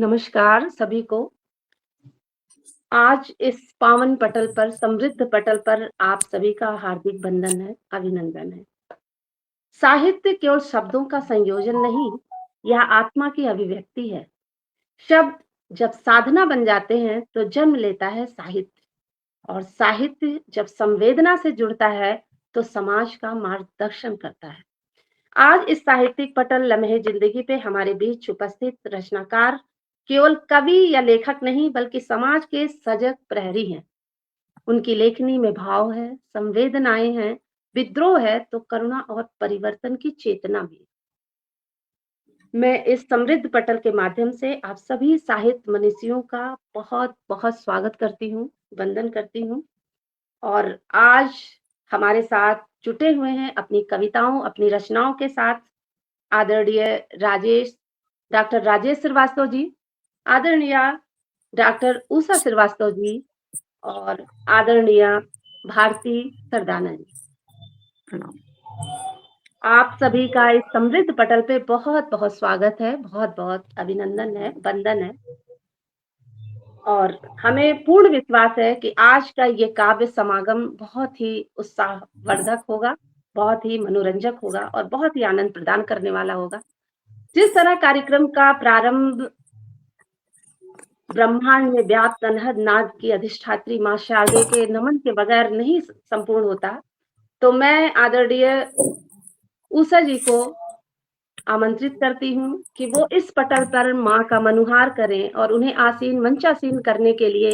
नमस्कार सभी को। आज इस पावन पटल पर, समृद्ध पटल पर आप सभी का हार्दिक वंदन है, अभिनंदन है। साहित्य केवल शब्दों का संयोजन नहीं, यह आत्मा की अभिव्यक्ति है। शब्द जब साधना बन जाते हैं, तो जन्म लेता है साहित्य और साहित्य जब संवेदना से जुड़ता है, तो समाज का मार्गदर्शन करता है। आज इस साहित्यिक पटल लम्हे जिंदगी पे हमारे बीच उपस्थित रचनाकार केवल कवि या लेखक नहीं बल्कि समाज के सजग प्रहरी हैं। उनकी लेखनी में भाव है, संवेदनाएं हैं, विद्रोह है तो करुणा और परिवर्तन की चेतना भी। मैं इस समृद्ध पटल के माध्यम से आप सभी साहित्य मनीषियों का बहुत बहुत स्वागत करती हूँ, वंदन करती हूँ। और आज हमारे साथ जुटे हुए हैं अपनी कविताओं, अपनी रचनाओं के साथ आदरणीय डॉक्टर राजेश श्रीवास्तव जी, आदरणीय डॉक्टर उषा श्रीवास्तव जी और आदरणीय भारती सरदाना जी। आप सभी का इस समृद्ध पटल पे बहुत बहुत स्वागत है, बहुत बहुत अभिनंदन है, वंदन है। और हमें पूर्ण विश्वास है कि आज का ये काव्य समागम बहुत ही उत्साहवर्धक होगा, बहुत ही मनोरंजक होगा और बहुत ही आनंद प्रदान करने वाला होगा। जिस तरह कार्यक्रम का प्रारंभ ब्रह्मांड में व्याप्त अनहद नाद की अधिष्ठात्री मां शारदे के नमन के बगैर नहीं संपूर्ण होता, तो मैं आदरणीय उषा जी को आमंत्रित करती हूँ कि वो इस पटल पर मां का मनुहार करें और उन्हें मंचासीन करने के लिए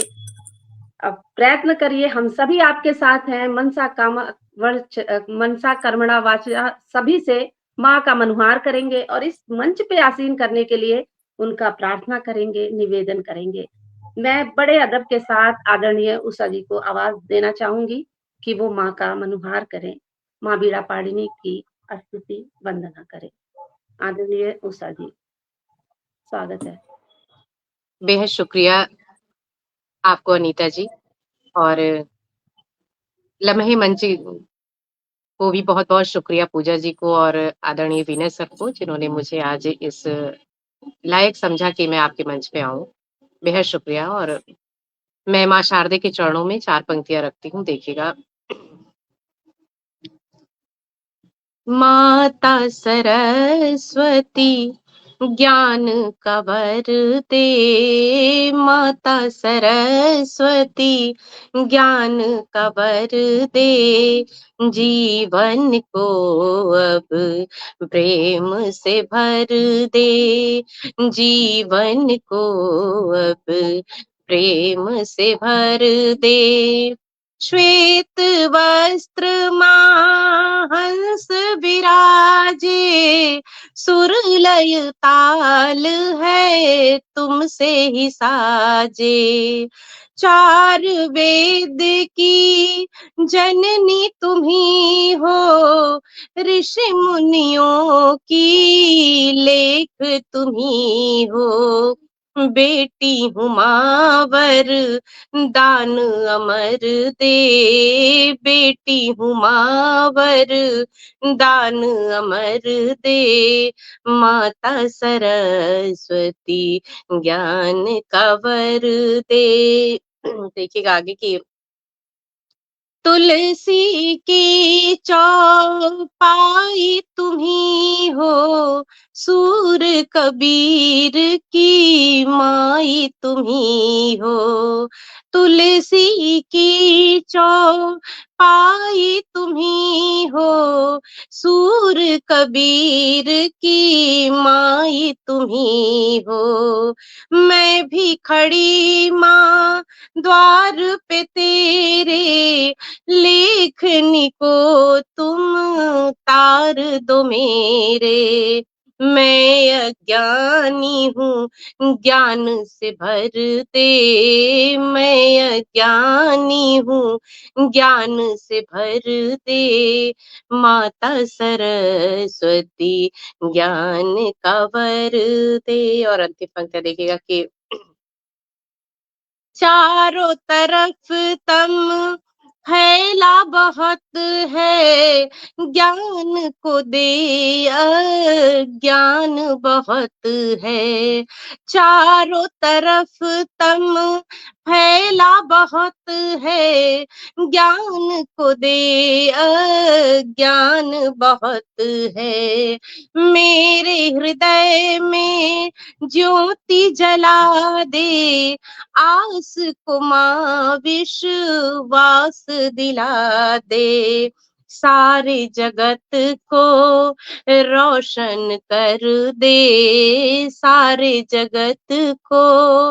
अब प्रयत्न करिए। हम सभी आपके साथ हैं। मनसा कर्मणा वाचा सभी से मां का मनुहार करेंगे और इस मंच पे आसीन करने के लिए उनका प्रार्थना करेंगे, निवेदन करेंगे। मैं बड़े अदब के साथ आदरणीय उषा जी को आवाज देना चाहूंगी कि वो मां का मनुहार करें, मां बीड़ा पाडिनी की स्तुति वंदना करें। आदरणीय उषा जी, स्वागत है। बेहद शुक्रिया आपको अनीता जी, और लम्हे मंच को भी बहुत बहुत शुक्रिया पूजा जी को और आदरणीय विनय सर को, जिन्होंने मुझे आज इस लायक समझा कि मैं आपके मंच पे आऊं। बेहद शुक्रिया। और मैं माँ शारदे के चरणों में 4 पंक्तियां रखती हूँ, देखिएगा। माता सरस्वती ज्ञान कवर दे, माता सरस्वती ज्ञान कवर दे, जीवन को अब प्रेम से भर दे, जीवन को अब प्रेम से भर दे। श्वेत वस्त्र मां हंस विराजे, सुरलय ताल है तुमसे ही साजे, 4 वेद की जननी तुम्ही हो, ऋषि मुनियों की लेख तुम्ही हो, बेटी हूँ मावर दान अमर दे, बेटी हूँ मावर दान अमर दे, माता सरस्वती ज्ञान कवर दे। देखिएगा आगे की। तुलसी की चौपाई तुम्ही हो, सूर कबीर की माई तुम्ही हो, तुलसी की चौपाई तुम्ही हो, सूर कबीर की माई तुम्ही हो, मैं भी खड़ी माँ द्वार पे तेरे, लेखनी को तुम तार दो मेरे, मैं अज्ञानी हूँ ज्ञान से भर दे, मैं अज्ञानी हूँ ज्ञान से भर दे, माता सरस्वती ज्ञान का वर दे। और अंतिम पंक्ति देखिएगा कि चारों तरफ तम फैला बहुत है, है, ज्ञान को दे अज्ञान बहुत है। चारों तरफ तम फैला बहुत है, ज्ञान को दे अज्ञान बहुत है। मेरे हृदय में ज्योति जला दे, आस को माँ विश्वास दिला दे। सारे जगत को रोशन कर दे, सारे जगत को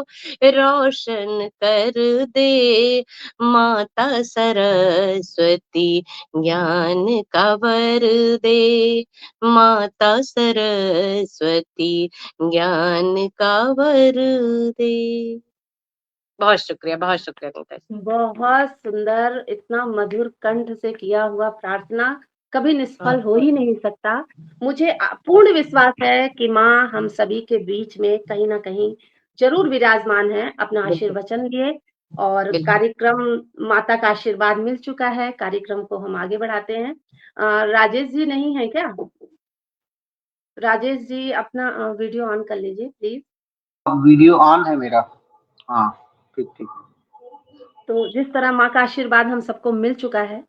रोशन कर दे। माता सरस्वती ज्ञान का वर दे, माता सरस्वती ज्ञान का वर दे। बहुत शुक्रिया नीता जी। बहुत सुंदर, इतना मधुर कंठ से किया हुआ प्रार्थना कभी निष्फल हो ही नहीं सकता। मुझे पूर्ण विश्वास है कि माँ हम सभी के बीच में कहीं न कहीं ज़रूर विराजमान है, अपना आशीर्वचन लिए और बिल्कुल। कार्यक्रम माता का आशीर्वाद मिल चुका है, कार्यक्रम को हम आगे बढ़ाते हैं। राजेश जी नहीं है क्या? राजेश जी अपना वीडियो ऑन कर लीजिए प्लीज़। वीडियो ऑन है मेरा। हाँ, ठीक। तो जिस तरह माँ का आशीर्वाद हम सबको मिल चुका है,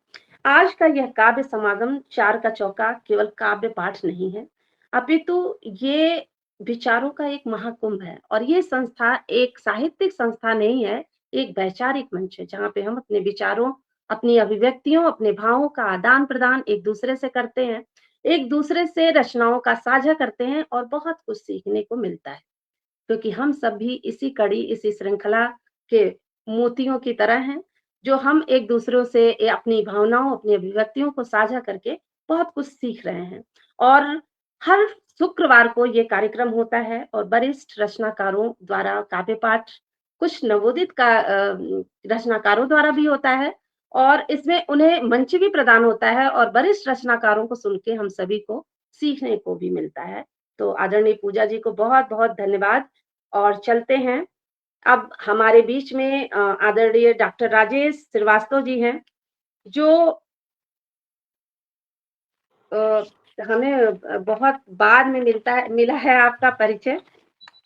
आज का यह काव्य समागम 4 का चौका केवल काव्य पाठ नहीं है, अपितु ये विचारों का एक महाकुंभ है और ये संस्था एक साहित्यिक संस्था नहीं है, एक वैचारिक मंच है, जहाँ पे हम अपने विचारों, अपनी अभिव्यक्तियों, अपने भावों का आदान-प्रदान एक-दूसरे से करते हैं, एक-दूसरे से रचनाओं का साझा करते हैं और बहुत कुछ सीखने को मिलता है। क्योंकि हम सब भी इसी कड़ी, इसी श्रृंखला के मोतियों की तरह हैं, जो हम एक-दूसरों से अपनी भावनाओं, अपनी अभिव्यक्तियों को साझा करके बहुत कुछ सीख रहे हैं। और हर शुक्रवार को ये कार्यक्रम होता है और वरिष्ठ रचनाकारों द्वारा काव्य पाठ, कुछ नवोदित का रचनाकारों द्वारा भी होता है और इसमें उन्हें मंच भी प्रदान होता है और वरिष्ठ रचनाकारों को सुन के हम सभी को सीखने को भी मिलता है। तो आदरणीय पूजा जी को बहुत-बहुत धन्यवाद और चलते हैं। अब हमारे बीच में आदरणीय डॉक्टर राजेश श्रीवास्तव जी हैं, जो हमें बहुत बाद में मिला है आपका परिचय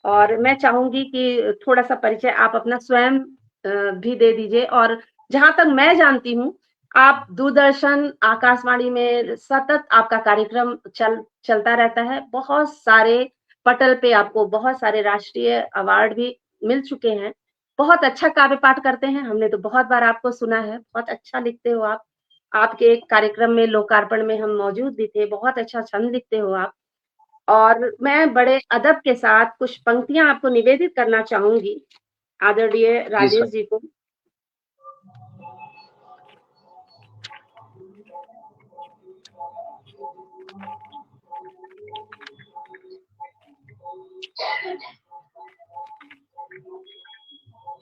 और मैं चाहूँगी कि थोड़ा-सा परिचय आप अपना स्वयं भी दे दीजिए और जहाँ तक मैं जानती हूँ, आप दूरदर्शन, आकाशवाणी में सतत आपका कार्यक्रम चलता रहता है। बहुत सारे पटल पे आपको बहुत सारे राष्ट्रीय अवार्ड भी मिल चुके हैं। बहुत अच्छा काव्य पाठ करते हैं, हमने तो बहुत बार आपको सुना है, बहुत अच्छा लिखते हो आप। आपके एक कार्यक्रम में लोकार्पण में हम मौजूद भी थे, बहुत अच्छा छंद लिखते हो आप। और मैं बड़े अदब के साथ कुछ पंक्तियाँ आपको निवेदित करना चाहूँगी, आदरणीय जी राजेश सर। जी को।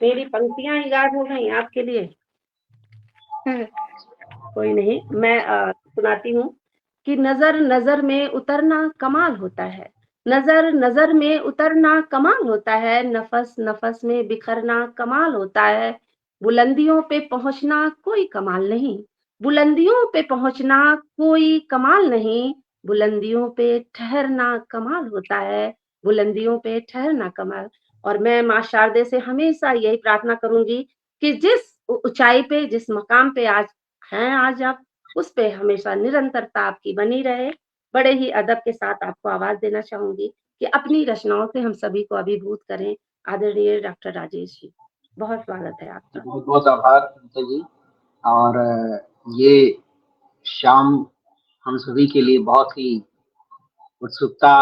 मेरी पंक्तियाँ ही गायब हो गई आपके लिए। कोई नहीं, मैं सुनाती हूँ कि नज़र-नज़र में उतरना कमाल होता है, नज़र-नज़र में उतरना कमाल होता है, नफ़स-नफ़स में बिखरना कमाल होता है, बुलंदियों पे पहुँचना कोई कमाल नहीं, बुलंदियों पे पहुँचना कोई कमाल नहीं, बुलंदियों पे ठहरना कमाल होता है, बुलंदियों पे ठहरना कमाल। और मैं माँ शारदे से हमेशा यही प्रार्थना करूँगी कि जिस ऊँचाई पे, जिस मकाम पे आज हैं आज आप, उस पे हमेशा निरंतरता आपकी बनी रहे। बड़े ही अदब के साथ आपको आवाज़ देना चाहूँगी कि अपनी रचनाओं से हम सभी को अभिभूत करें। आदरणीय डॉक्टर राजेश जी, बहुत स्वागत है जी, आपका। बहुत-बहुत आभार नीता जी। और ये शाम हम सभी के लिए बहुत ही उत्सुकता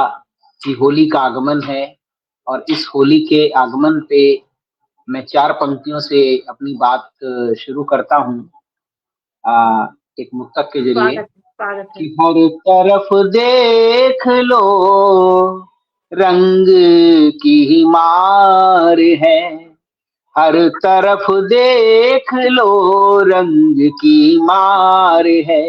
की होली का आगमन है और इस होली के आगमन पे मैं 4 पंक्तियों से अपनी बात शुरू करता हूँ एक मुक्तक के ज़रिए स्वागत है। कि हर तरफ देख लो रंग की ही मार है, हर तरफ देख लो रंग की मार है,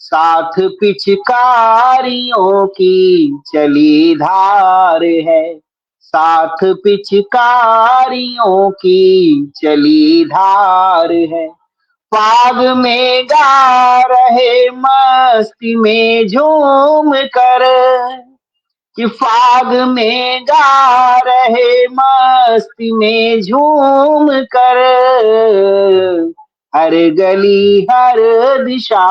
साथ पिचकारियों की चली धार है, साथ पिचकारियों की चली धार है, फाग में गा रहे मस्ती में झूम कर, कि फाग में गा रहे मस्ती में झूम कर, हर गली हर दिशा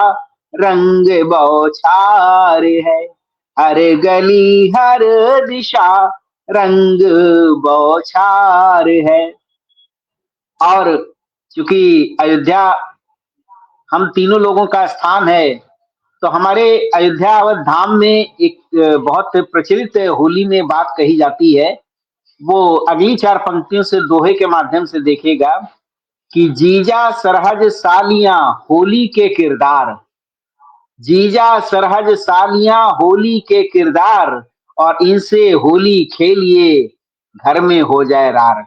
रंग बौछार है, हर गली हर दिशा रंग बौछार है। और चूंकि अयोध्या हम तीनों लोगों का स्थान है, तो हमारे अयोध्या अवध धाम में एक बहुत प्रचलित होली में बात कही जाती है। वो अगली 4 पंक्तियों से दोहे के माध्यम से देखिएगा कि जीजा सरहज सालियां होली के किरदार, जीजा सरहज सालियां होली के किरदार, और इनसे होली खेलिए घर में हो जाए रार,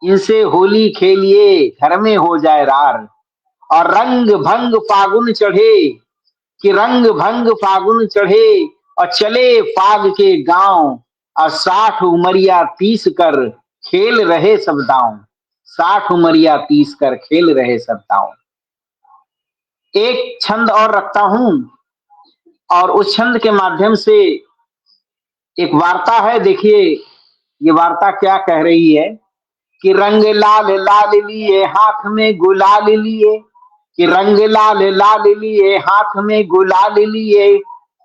इनसे होली खेलिए घर में हो जाए रार। और रंग भंग फागुन चढ़े, कि रंग भंग फागुन चढ़े, और चले फाग के गांव, और 60 उमरिया 30 कर खेल रहे सब दांव, 60 उमरिया 30 कर खेल रहे सब दांव। एक छंद और रखता हूं, और उस छंद के माध्यम से एक वार्ता है। देखिए ये वार्ता क्या कह रही है कि रंग लाल लाल लिए हाथ में गुलाल लिए, कि रंग लाल लाल लिए हाथ में गुलाल लिए,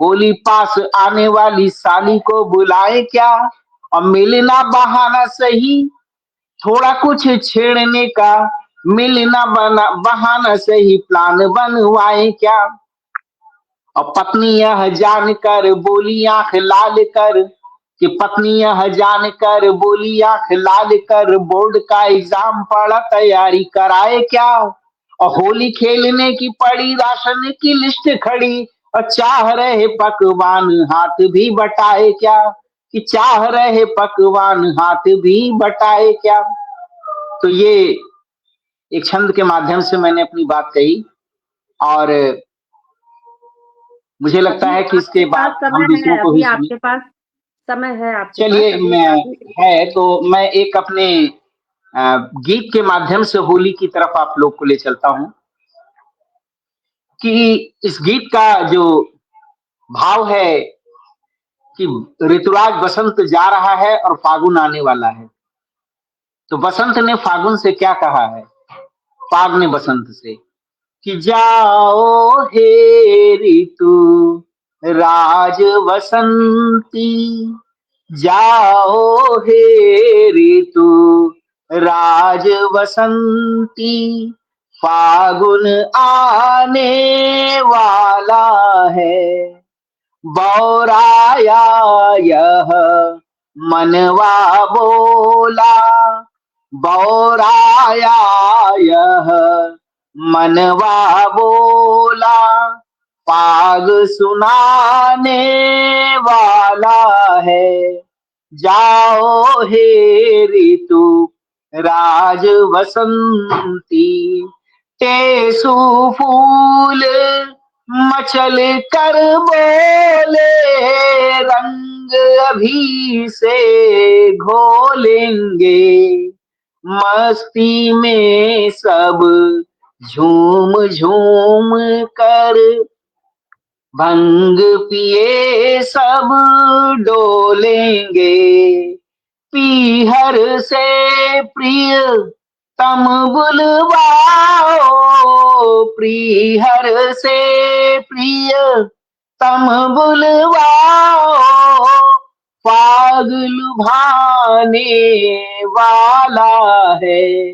होली पास आने वाली साली को बुलाए क्या, और मिलना बहाना सही थोड़ा कुछ छेड़ने का, मिलना बहाना सही प्लान बनवाए क्या। और पत्नी यह जान कर बोली आंख लाल कर, कि पत्नी यह जान कर बोली आंख लाल कर, बोर्ड का एग्जाम पड़ा तैयारी कराए क्या, और होली खेलने की पड़ी राशन की लिस्ट खड़ी, और चाह रहे पकवान हाथ भी बटाए क्या, कि चाह रहे पकवान हाथ भी बटाए क्या। तो ये एक छंद के माध्यम से मैंने अपनी बात कही, और मुझे लगता है कि इसके आपके पास बाद हम समय दूसरों है, को अभी भी सुने। आपके पास समय है, आपके पास चलिए अभी मैं आप है तो मैं एक अपने गीत के माध्यम से होली की तरफ आप लोग को ले चलता हूं, कि इस गीत का जो भाव है कि ऋतुराज बसंत जा रहा है और फागुन आने वाला है। तो बसंत ने फागुन से क्या कहा है, फाग ने बसंत से, कि जाओ हे ऋतु राज बसंती, जाओ हे ऋतु राज बसंती, फागुन आने वाला है, बौराया यह मनवा बोला, बौराया यह मनवा बोला, पाग सुनाने वाला है, जाओ हे ऋतु राज बसंती, टेसु फूल मचल कर बोले, रंग अभी से घोलेंगे, मस्ती में सब झूम झूम कर, भंग पिए सब डोलेंगे, पीहर से प्रिय तम बुलवाओ, प्रीहर से प्रिय तम बुलवाओ, फाग लुभाने वाला है,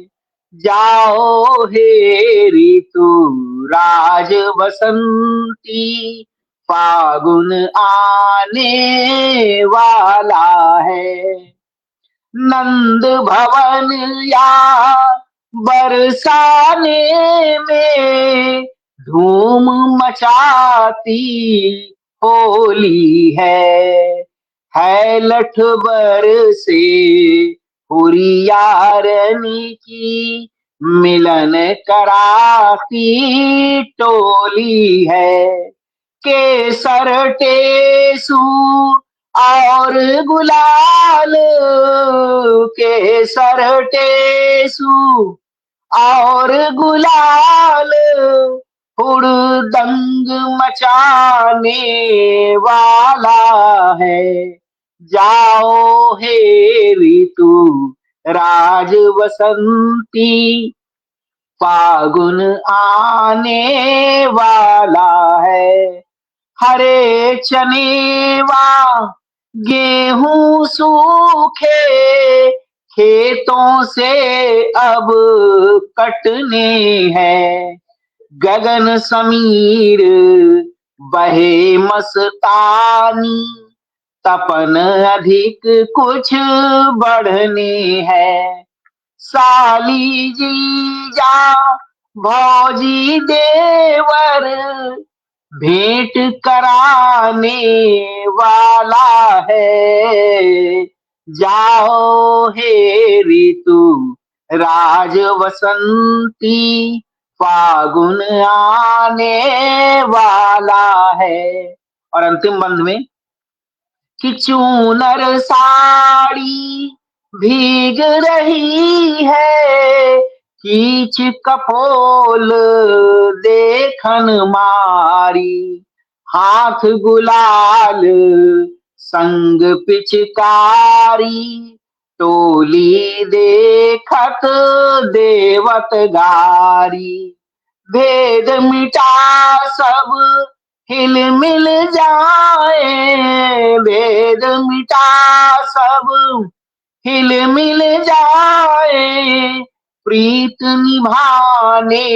जाओ हे ऋतु राज बसंती, फागुन आने वाला है। नंद भवन या बरसाने में धूम मचाती होली है लठ बरसे हुरियारनी की, मिलन कराती टोली है, केसर टेसू और गुलाल, केसर टेसू और गुलाल हुड़दंग मचाने वाला है। जाओ हे ऋतु राज वसंती, फागुन आने वाला है। हरे चने व गेहूं सूखे खेतों से अब कटने हैं। गगन समीर बहे मस्तानी, तपन अधिक कुछ बढ़ने हैं। साली जीजा भौजी देवर भेंट कराने वाला है। जाओ हे ऋतु राज वसंती, फागुन आने वाला है। और अंतिम बंद में कि चूनर साड़ी भीग रही है, कीच कपोल देखन मारी। हाथ गुलाल संग पिचकारी, टोली देखत देवत गारी। भेद मिटा सब हिल मिल जाए, भेद मिटा सब हिल मिल जाए, प्रीत निभाने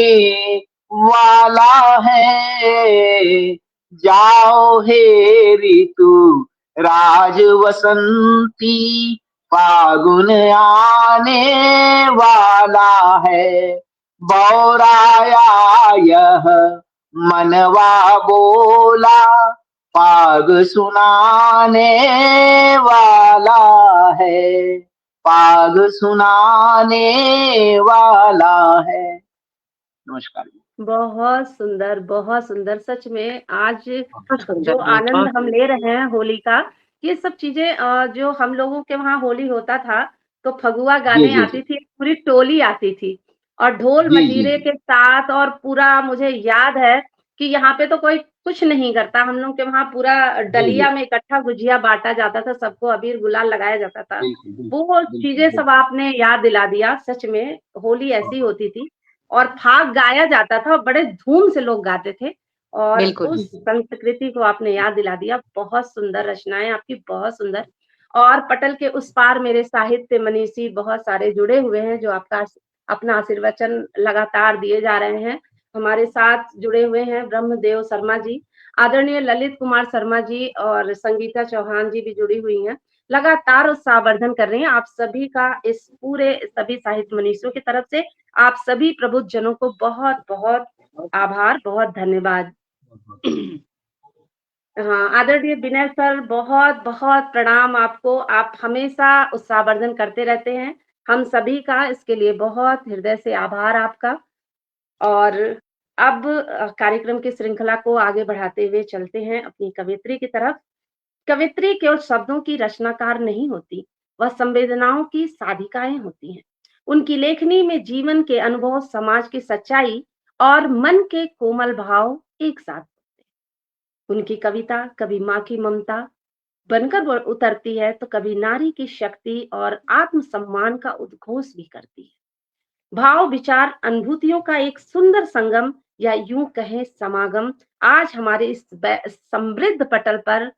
वाला है। जाओ हे ऋतु राज वसंती, फागुन आने वाला है। बौराया यह मनवा बोला, फाग सुनाने वाला है, फाग सुनाने वाला है। नमस्कार। बहुत सुंदर। सच में आज बहुत जो सुंदर, आनंद बहुत हम ले रहे हैं होली का, ये सब चीज़ें जो हम लोगों के वहाँ होली होता था, तो फगुआ जी गाने जी आती जी थी, पूरी टोली आती थी और ढोल जी जी मजीरे जी के साथ और पूरा मुझे याद है कि यहाँ पे तो कोई कुछ नहीं करता, हम लोग के वहाँ पूरा जी जी डलिया में इकट्ठा गुजिया बाँटा जाता था, सबको अबीर गुलाल लगाया जाता था। बिल्कुल बिल्कुल वो बिल्कुल चीज़ें सब बिल्कुल आपने याद दिला दिया, सच में होली ऐसी हाँ, होती थी। और फाग गाया जाता था और बड़े धूम से लोग गाते थे और बिल्कुल। उस बिल्कुल संस्कृति को आपने याद दिला दिया। बहुत सुंदर रचनाएँ आपकी, बहुत सुंदर। और पटल के उस पार मेरे साहित्य मनीषी बहुत सारे जुड़े हुए हैं, जो आपका अपना आशीर्वचन लगातार दिए जा रहे हैं। हमारे साथ जुड़े हुए हैं ब्रह्मदेव शर्मा जी, आदरणीय ललित कुमार शर्मा जी और संगीता चौहान जी भी जुड़ी हुई हैं। लगातार उत्साहवर्धन कर रही हैं। आप सभी का इस पूरे सभी साहित्य मनीषियों की तरफ से आप सभी प्रबुद्धजनों को बहुत-बहुत आभार, बहुत धन्यवाद। हाँ, आदरणीय विनय सर बहुत-बहुत प्रणाम आपको। आप हमेशा उत्साहवर्धन करते रहते हैं। हम सभी का इसके लिए बहुत हृदय से आभार आपका। और अब कार्यक्रम की श्रृंखला को आगे बढ़ाते हुए चलते हैं अपनी कवियत्री की तरफ। कवियत्री केवल शब्दों की रचनाकार नहीं होती, वह संवेदनाओं की साधिकाएँ होती हैं। उनकी लेखनी में जीवन के अनुभव, समाज की सच्चाई और मन के कोमल भाव एक साथ होते हैं। उनकी कविता कभी माँ की ममता बनकर उतरती है, तो कभी नारी की शक्ति और आत्मसम्मान का उद्घोष भी करती है। भाव, विचार, अनुभूतियों का एक सुंदर संगम या यूं कहें समागम आज हमारे इस समृद्ध पटल पर,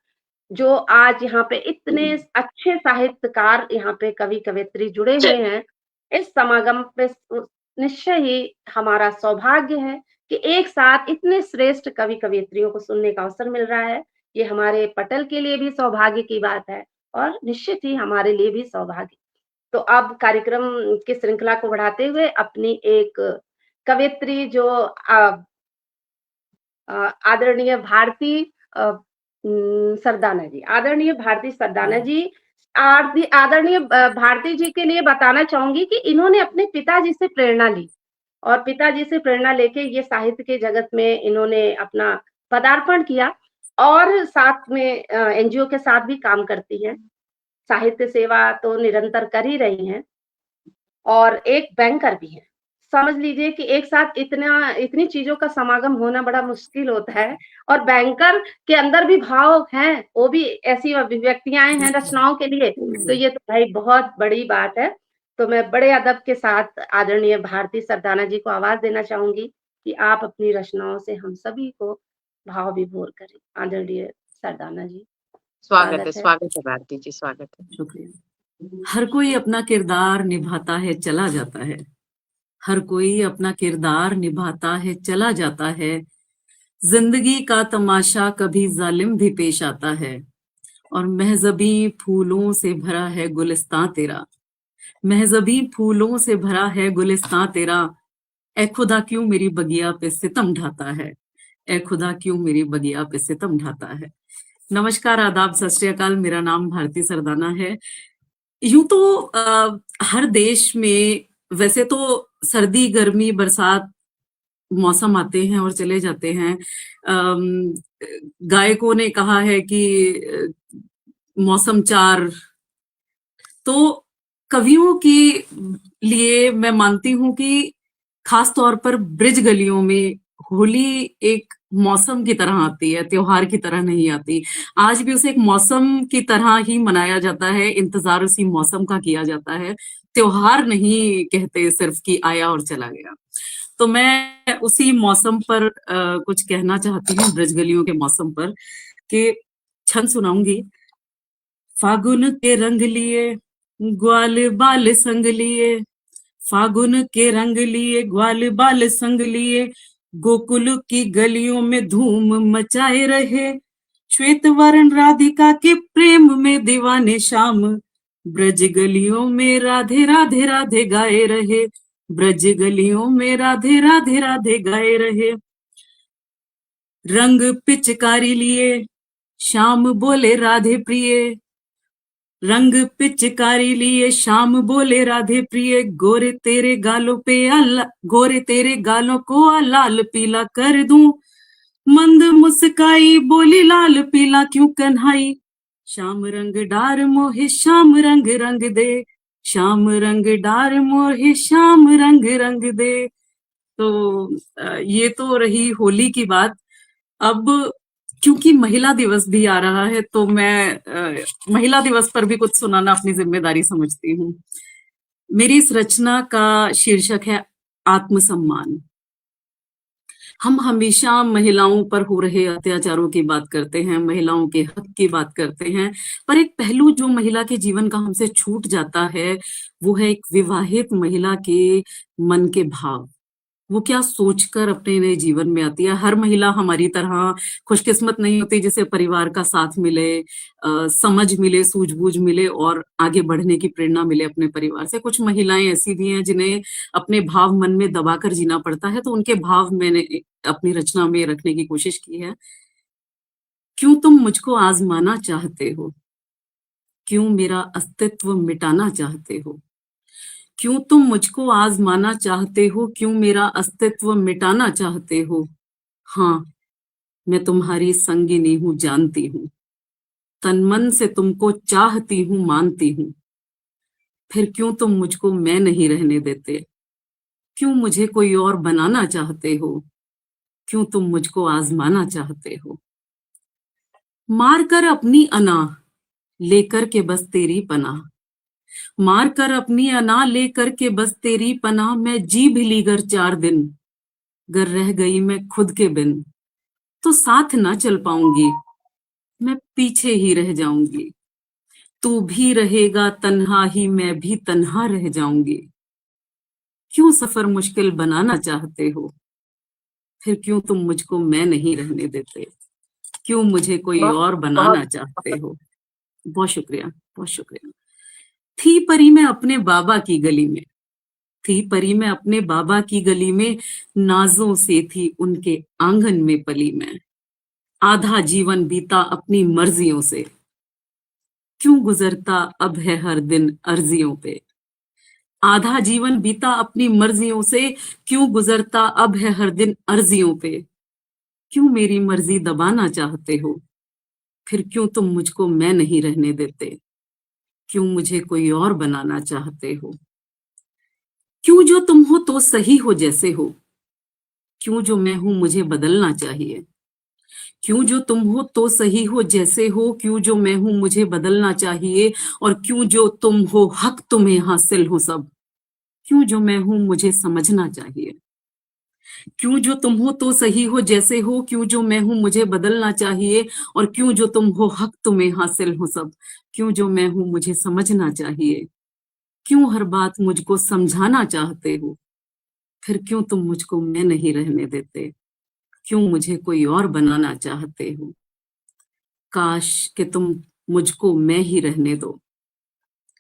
जो आज यहाँ पे इतने अच्छे साहित्यकार यहाँ पे कवि कवियत्री जुड़े हुए हैं, इस समागम पे निश्चय ही हमारा सौभाग्य है कि एक साथ इतने श्रेष्ठ कवि कवियत्रियों को सुनने का अवसर मिल रहा है। ये हमारे पटल के लिए भी सौभाग्य की बात है और निश्चित ही हमारे लिए भी सौभाग्य। तो अब कार्यक्रम की श्रृंखला को बढ़ाते हुए अपनी एक कवियत्री जो आदरणीय भारती सरदाना जी, आदरणीय भारती सरदाना जी, आदरणीय भारती जी के लिए बताना चाहूंगी कि इन्होंने अपने पिताजी से प्रेरणा ली और पिताजी से प्रेरणा लेके ये साहित्य के जगत में इन्होंने अपना पदार्पण किया और साथ में एनजीओ के साथ भी काम करती हैं। साहित्य सेवा तो निरंतर कर ही रही हैं और एक बैंकर भी हैं। समझ लीजिए कि एक साथ इतनी चीज़ों का समागम होना बड़ा मुश्किल होता है और बैंकर के अंदर भी भाव हैं, वो भी ऐसी अभिव्यक्तियाँ हैं रचनाओं के लिए, तो ये तो भाई बहुत बड़ी बात है। तो मैं बड़े अदब के साथ आदरणीय भारती सरदाना जी को आवाज़ देना चाहूँगी कि आप अपनी रचनाओं से हम सभी को भाव विभोर करें। आदरणीय सरदाना जी, स्वागत है। स्वागत है भारती जी, स्वागत है। शुक्रिया। हर कोई अपना किरदार निभाता है, चला जाता है। हर कोई अपना किरदार निभाता है, चला जाता है। जिंदगी का तमाशा कभी जालिम भी पेश आता है, और महजबी फूलों से भरा है गुलिस्तां तेरा। महजबी फूलों से भरा है गुलिस्तां तेरा। ए खुदा क्यों मेरी बगिया पे सितम ढाता है। ए खुदा क्यों मेरी बगिया पे सितम ढाता है। नमस्कार, आदाब, सत श्री अकाल। मेरा नाम भारती सरदाना है। यूं तो हर देश में वैसे तो सर्दी, गर्मी, बरसात मौसम आते हैं और चले जाते हैं। गायकों ने कहा है कि मौसम चार, तो कवियों के लिए मैं मानती हूं कि खास तौर पर ब्रिज गलियों में होली एक मौसम की तरह आती है, त्योहार की तरह नहीं आती। आज भी उसे एक मौसम की तरह ही मनाया जाता है, इंतजार उसी मौसम का किया जाता है। त्योहार नहीं कहते सिर्फ कि आया और चला गया। तो मैं उसी मौसम पर कुछ कहना चाहती हूँ, ब्रिज गलियों के मौसम पर, कि छंद सुनाऊंगी। फागुन के रंग लिए ग्वाल बाल संग लिए, फागुन के रंग लिए ग्वाल बाल संग लिए, गोकुल की गलियों में धूम मचाए रहे। श्वेत वर्ण राधिका के प्रेम में दीवाने श्याम, ब्रज गलियों में राधे राधे राधे गाए रहे। ब्रज गलियों में राधे राधे राधे गाए रहे। रंग पिचकारी लिए श्याम बोले राधे प्रिय, रंग पिचकारी लिए श्याम बोले राधे प्रिय। गोरे तेरे गालों पे गोरे तेरे गालों को लाल पीला कर दूं, मंद मुस्काई बोली लाल पीला क्यों कन्हाई। श्याम रंग डार मोहे श्याम रंग रंग दे, श्याम रंग डार मोहे श्याम रंग रंग दे। तो ये तो रही होली की बात। अब क्योंकि महिला दिवस भी आ रहा है, तो मैं महिला दिवस पर भी कुछ सुनाना अपनी जिम्मेदारी समझती हूँ। मेरी इस रचना का शीर्षक है आत्मसम्मान। हम हमेशा महिलाओं पर हो रहे अत्याचारों की बात करते हैं, महिलाओं के हक की बात करते हैं, पर एक पहलू जो महिला के जीवन का हमसे छूट जाता है, वो है एक विवाहित महिला के मन के भाव। वो क्या सोचकर अपने नए जीवन में आती है। हर महिला हमारी तरह खुशकिस्मत नहीं होती जिसे परिवार का साथ मिले, समझ मिले, सूझबूझ मिले और आगे बढ़ने की प्रेरणा मिले अपने परिवार से। कुछ महिलाएं ऐसी भी हैं जिन्हें अपने भाव मन में दबाकर जीना पड़ता है, तो उनके भाव मैंने अपनी रचना में रखने की कोशिश की है। क्यों तुम मुझको आजमाना चाहते हो, क्यों मेरा अस्तित्व मिटाना चाहते हो। क्यों तुम मुझको आजमाना चाहते हो, क्यों मेरा अस्तित्व मिटाना चाहते हो। हाँ, मैं तुम्हारी संगिनी हूं, जानती हूं, तन मन से तुमको चाहती हूं, मानती हूं। फिर क्यों तुम मुझको मैं नहीं रहने देते, क्यों मुझे कोई और बनाना चाहते हो, क्यों तुम मुझको आजमाना चाहते हो। मारकर अपनी अना लेकर के बस तेरी पनाह, मार कर अपनी अना लेकर के बस तेरी पनाह। मैं जी भी ली गर 4 दिन, गर रह गई मैं खुद के बिन, तो साथ ना चल पाऊंगी, मैं पीछे ही रह जाऊंगी। तू भी रहेगा तन्हा ही, मैं भी तन्हा रह जाऊंगी। क्यों सफर मुश्किल बनाना चाहते हो, फिर क्यों तुम मुझको मैं नहीं रहने देते, क्यों मुझे कोई और बनाना चाहते हो। बहुत शुक्रिया, बहुत शुक्रिया। थी परी मैं अपने बाबा की गली में, थी परी मैं अपने बाबा की गली में, नाजों से थी उनके आंगन में पली मैं। आधा जीवन बीता अपनी मर्जियों से, क्यों गुजरता अब है हर दिन अर्जियों पे। आधा जीवन बीता अपनी मर्जियों से, क्यों गुजरता अब है हर दिन अर्जियों पे। क्यों मेरी मर्जी दबाना चाहते हो, फिर क्यों तुम मुझको मैं नहीं रहने देते, क्यों मुझे कोई और बनाना चाहते हो। क्यों जो तुम हो तो सही हो जैसे हो, क्यों जो मैं हूं मुझे बदलना चाहिए। क्यों जो तुम हो तो सही हो जैसे हो, क्यों जो मैं हूं मुझे बदलना चाहिए। और क्यों जो तुम हो हक तुम्हें हासिल हो सब, क्यों जो मैं हूं मुझे समझना चाहिए। क्यों जो तुम हो तो सही हो जैसे हो, क्यों जो मैं हूं मुझे बदलना चाहिए। और क्यों जो तुम हो हक तुम्हें हासिल हो सब, क्यों जो मैं हूं मुझे समझना चाहिए। क्यों हर बात मुझको समझाना चाहते हो, फिर क्यों तुम मुझको मैं नहीं रहने देते। क्यों मुझे कोई और बनाना चाहते हो। काश कि तुम मुझको मैं ही रहने दो,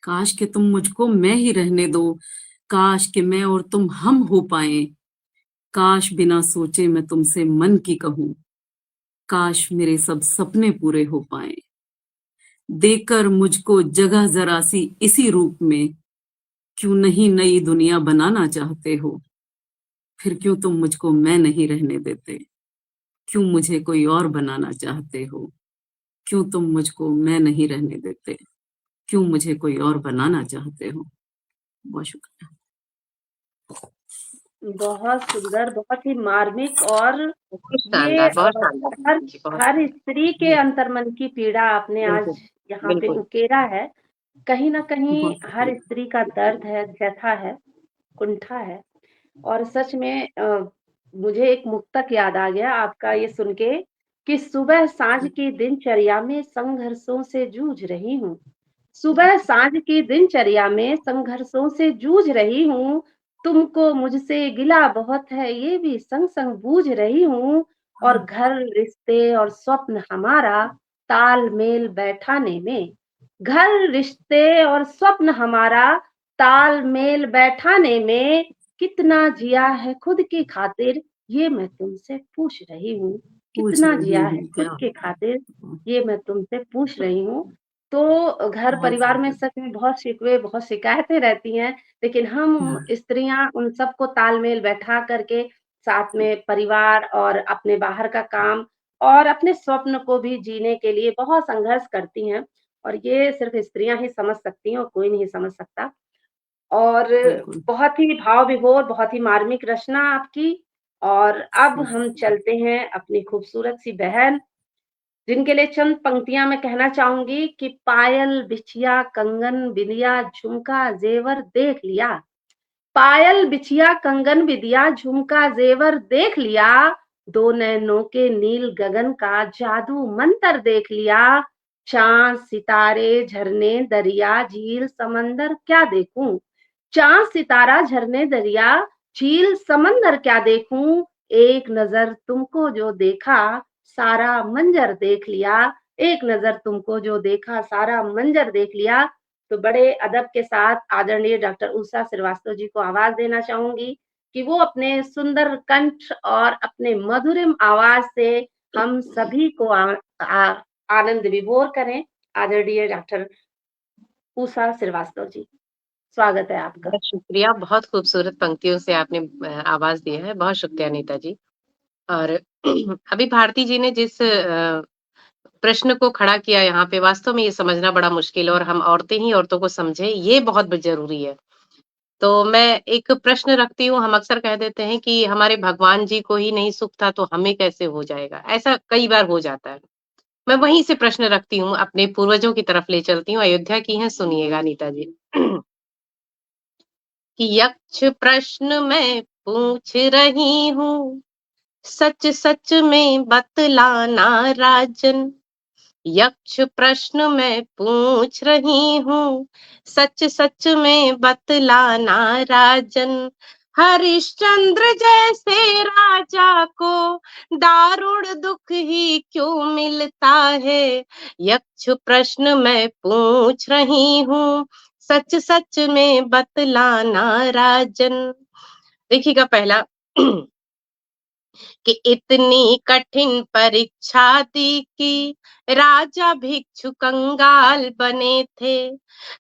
काश कि तुम मुझको मैं ही रहने दो। काश कि मैं और तुम हम हो पाए, काश बिना सोचे मैं तुमसे मन की कहूं। काश मेरे सब सपने पूरे हो पाए, देकर मुझको जगह जरा सी इसी रूप में। क्यों नहीं नई दुनिया बनाना चाहते हो, फिर क्यों तुम मुझको मैं नहीं रहने देते। क्यों मुझे कोई और बनाना चाहते हो, क्यों तुम मुझको मैं नहीं रहने देते। क्यों मुझे कोई और बनाना चाहते हो। बहुत शुक्रिया। बहुत सुंदर, बहुत ही मार्मिक। और बहुत ये शानदार, बहुत शानदार हर जी, बहुत हर शानदार। स्त्री के जी, अंतर्मन की पीड़ा आपने आज बिल्कुल, यहाँ पे बिल्कुल। उकेरा है। कहीं ना कहीं बहुत हर शुक्रिया। स्त्री का दर्द है, व्यथा है, कुंठा है। और सच में मुझे एक मुक्तक याद आ गया आपका ये सुन के, कि सुबह साँझ की दिनचर्या में संघर्षों से जूझ रही हूँ। सुबह साँझ की दिनचर्या में संघर्षों से जूझ रही हूँ। तुमको मुझसे गिला बहुत है, ये भी संग-संग बूझ रही हूँ। और घर, रिश्ते और स्वप्न हमारा तालमेल बैठाने में, घर, रिश्ते और स्वप्न हमारा तालमेल बैठाने में कितना जिया है खुद की खातिर, ये मैं तुमसे पूछ रही हूँ। पूछ कितना रही जिया है हूँ खुद क्या। की खातिर, ये मैं तुमसे पूछ रही हूँ। तो घर बहुत परिवार में सुंदर। सच में बहुत शिकवे, बहुत शिकायतें रहती हैं, लेकिन हम हाँ, स्त्रियाँ उन सबको तालमेल बैठा करके साथ में परिवार और अपने बाहर का काम और अपने स्वप्न को भी जीने के लिए बहुत संघर्ष करती हैं। और ये सिर्फ़ स्त्रियाँ ही समझ सकती हैं और कोई नहीं समझ सकता। और बिल्कुल। बहुत ही भाव विभोर, बहुत ही मार्मिक रचना आपकी। और अब हम चलते हैं अपनी खूबसूरत सी बहन, जिनके लिए चंद पंक्तियाँ मैं कहना चाहूँगी कि पायल, बिछिया, कंगन, बिंदिया, झुमका, ज़ेवर देख लिया। पायल, बिछिया, कंगन, बिंदिया, झुमका, ज़ेवर देख लिया। दो नैनों के नील गगन का जादू मंतर देख लिया। चाँद, सितारे, झरने, दरिया, झील, समंदर क्या देखूँ? चाँद, सितारा, झरने, दरिया, झील, समंदर क्या देखूँ? एक नज़र तुमको जो देखा, सारा मंजर देख लिया। एक नज़र तुमको जो देखा, सारा मंजर देख लिया। तो बड़े अदब के साथ आदरणीय डॉक्टर उषा श्रीवास्तव जी को आवाज़ देना चाहूँगी कि वो अपने सुंदर कंठ और अपने मधुरिम आवाज़ से हम सभी को आनंद विभोर करें। आदरणीय डॉक्टर उषा श्रीवास्तव जी, स्वागत है आपका। बहुत शुक्रिया, बहुत खूबसूरत पंक्तियों से आपने आवाज़ दिया है, बहुत शुक्रिया अनीता जी। और अभी भारती जी ने जिस प्रश्न को खड़ा किया यहाँ पे, वास्तव में ये समझना बड़ा मुश्किल है और हम औरतें ही औरतों को समझें, ये बहुत ज़रूरी है। तो मैं एक प्रश्न रखती हूँ, हम अक्सर कह देते हैं कि हमारे भगवान जी को ही नहीं सुख था, तो हमें कैसे हो जाएगा? ऐसा कई बार हो जाता है। मैं वहीं से प्रश्न रखती हूँ, अपने पूर्वजों की तरफ ले चलती हूँ, अयोध्या की हैं, सुनिएगा अनीता जी। कि यक्ष प्रश्न मैं पूछ रही हूँ, सच सच में बतलाना राजन। यक्ष प्रश्न मैं पूछ रही हूँ, सच सच में बतलाना राजन। हरिश्चंद्र जैसे राजा को दारुण दुख ही क्यों मिलता है? यक्ष प्रश्न मैं पूछ रही हूँ, सच सच में बतलाना राजन। देखिएगा पहला कि इतनी कठिन परीक्षा दी कि राजा भिक्षु कंगाल बने थे,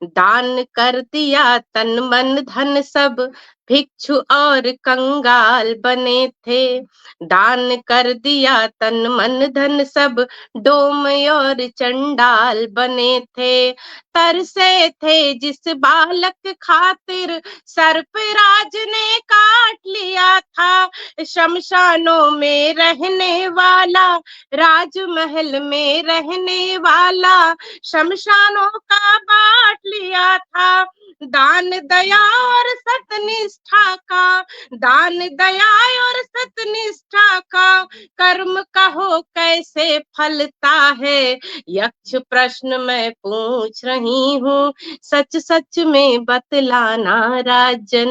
दान कर दिया तन मन धन सब, भिक्षु और कंगाल बने थे, दान कर दिया तन मन धन सब, डोम और चंडाल बने थे, तरसे थे जिस बालक खातिर सर्पराज ने काट लिया था, शमशानों में रहने वाला, राजमहल में रहने वाला, शमशानों का बांट लिया था, दान दया और सतनिष्ठा का, दान दया और सतनिष्ठा का, कर्म कहो कैसे फलता है, यक्ष प्रश्न मैं पूछ रही हूँ, सच सच में बतलाना राजन।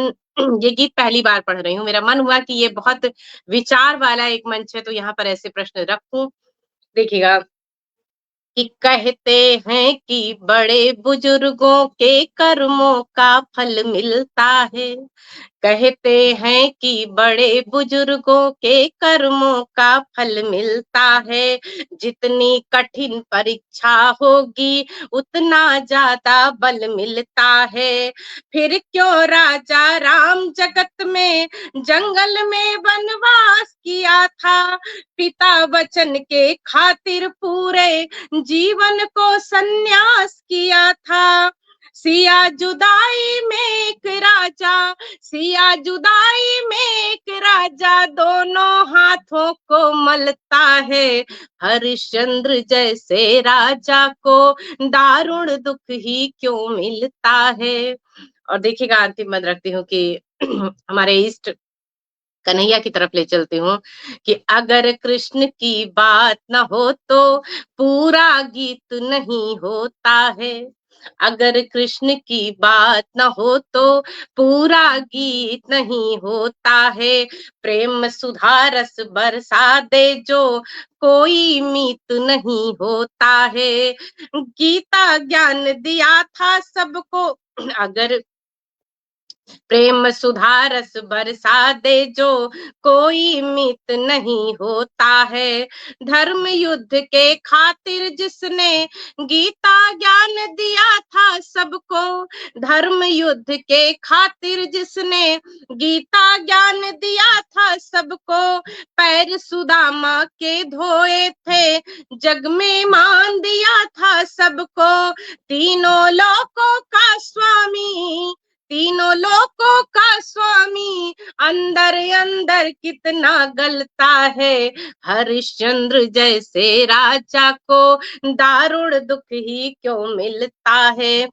ये गीत पहली बार पढ़ रही हूँ, मेरा मन हुआ कि ये बहुत विचार वाला एक मंच है, तो यहाँ पर ऐसे प्रश्न रखूं। देखिएगा कि कहते हैं कि बड़े बुजुर्गों के कर्मों का फल मिलता है, कहते हैं कि बड़े बुजुर्गों के कर्मों का फल मिलता है, जितनी कठिन परीक्षा होगी उतना ज्यादा बल मिलता है, फिर क्यों राजा राम जगत में जंगल में वनवास किया था, पिता वचन के खातिर पूरे जीवन को संन्यास किया था, सिया जुदाई में एक राजा, सिया जुदाई में एक राजा, दोनों हाथों को मलता है, हरिश्चंद्र जैसे राजा को दारुण दुख ही क्यों मिलता है। और देखिएगा अंतिम मत रखती हूँ कि हमारे इष्ट कन्हैया की तरफ ले चलती हूँ कि अगर कृष्ण की बात न हो तो पूरा गीत नहीं होता है, अगर कृष्ण की बात न हो तो पूरा गीत नहीं होता है, प्रेम सुधा रस बरसा दे जो कोई मीत नहीं होता है, गीता ज्ञान दिया था सबको, अगर प्रेम सुधा रस बरसा दे जो कोई मित नहीं होता है, धर्म युद्ध के खातिर जिसने गीता ज्ञान दिया था सबको, धर्म युद्ध के खातिर जिसने गीता ज्ञान दिया था सबको, पैर सुदामा के धोए थे, जग में मान दिया था सबको, तीनों लोकों का स्वामी, तीनों लोकों का स्वामी, अंदर अंदर कितना गलता है, हरिश्चंद्र जैसे राजा को दारुण दुख ही क्यों मिलता है,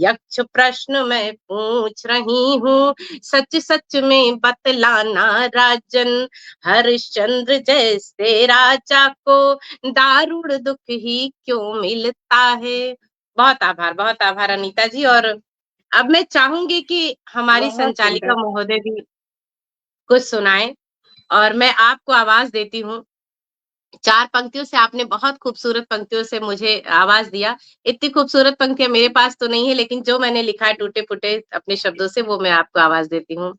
यक्ष प्रश्न मैं पूछ रही हूँ, सच सच में बतलाना राजन, हरिश्चंद्र जैसे राजा को दारुण दुख ही क्यों मिलता है। बहुत आभार अनीता जी। और अब मैं चाहूंगी कि हमारी बहुत संचालिका सुंदर। महोदय भी कुछ सुनाएं, और मैं आपको आवाज देती हूँ। 4 पंक्तियों से आपने बहुत खूबसूरत पंक्तियों से मुझे आवाज दिया। इतनी खूबसूरत पंक्तियां मेरे पास तो नहीं है, लेकिन जो मैंने लिखा है टूटे-फूटे अपने शब्दों से, वो मैं आपको आवाज देती हूँ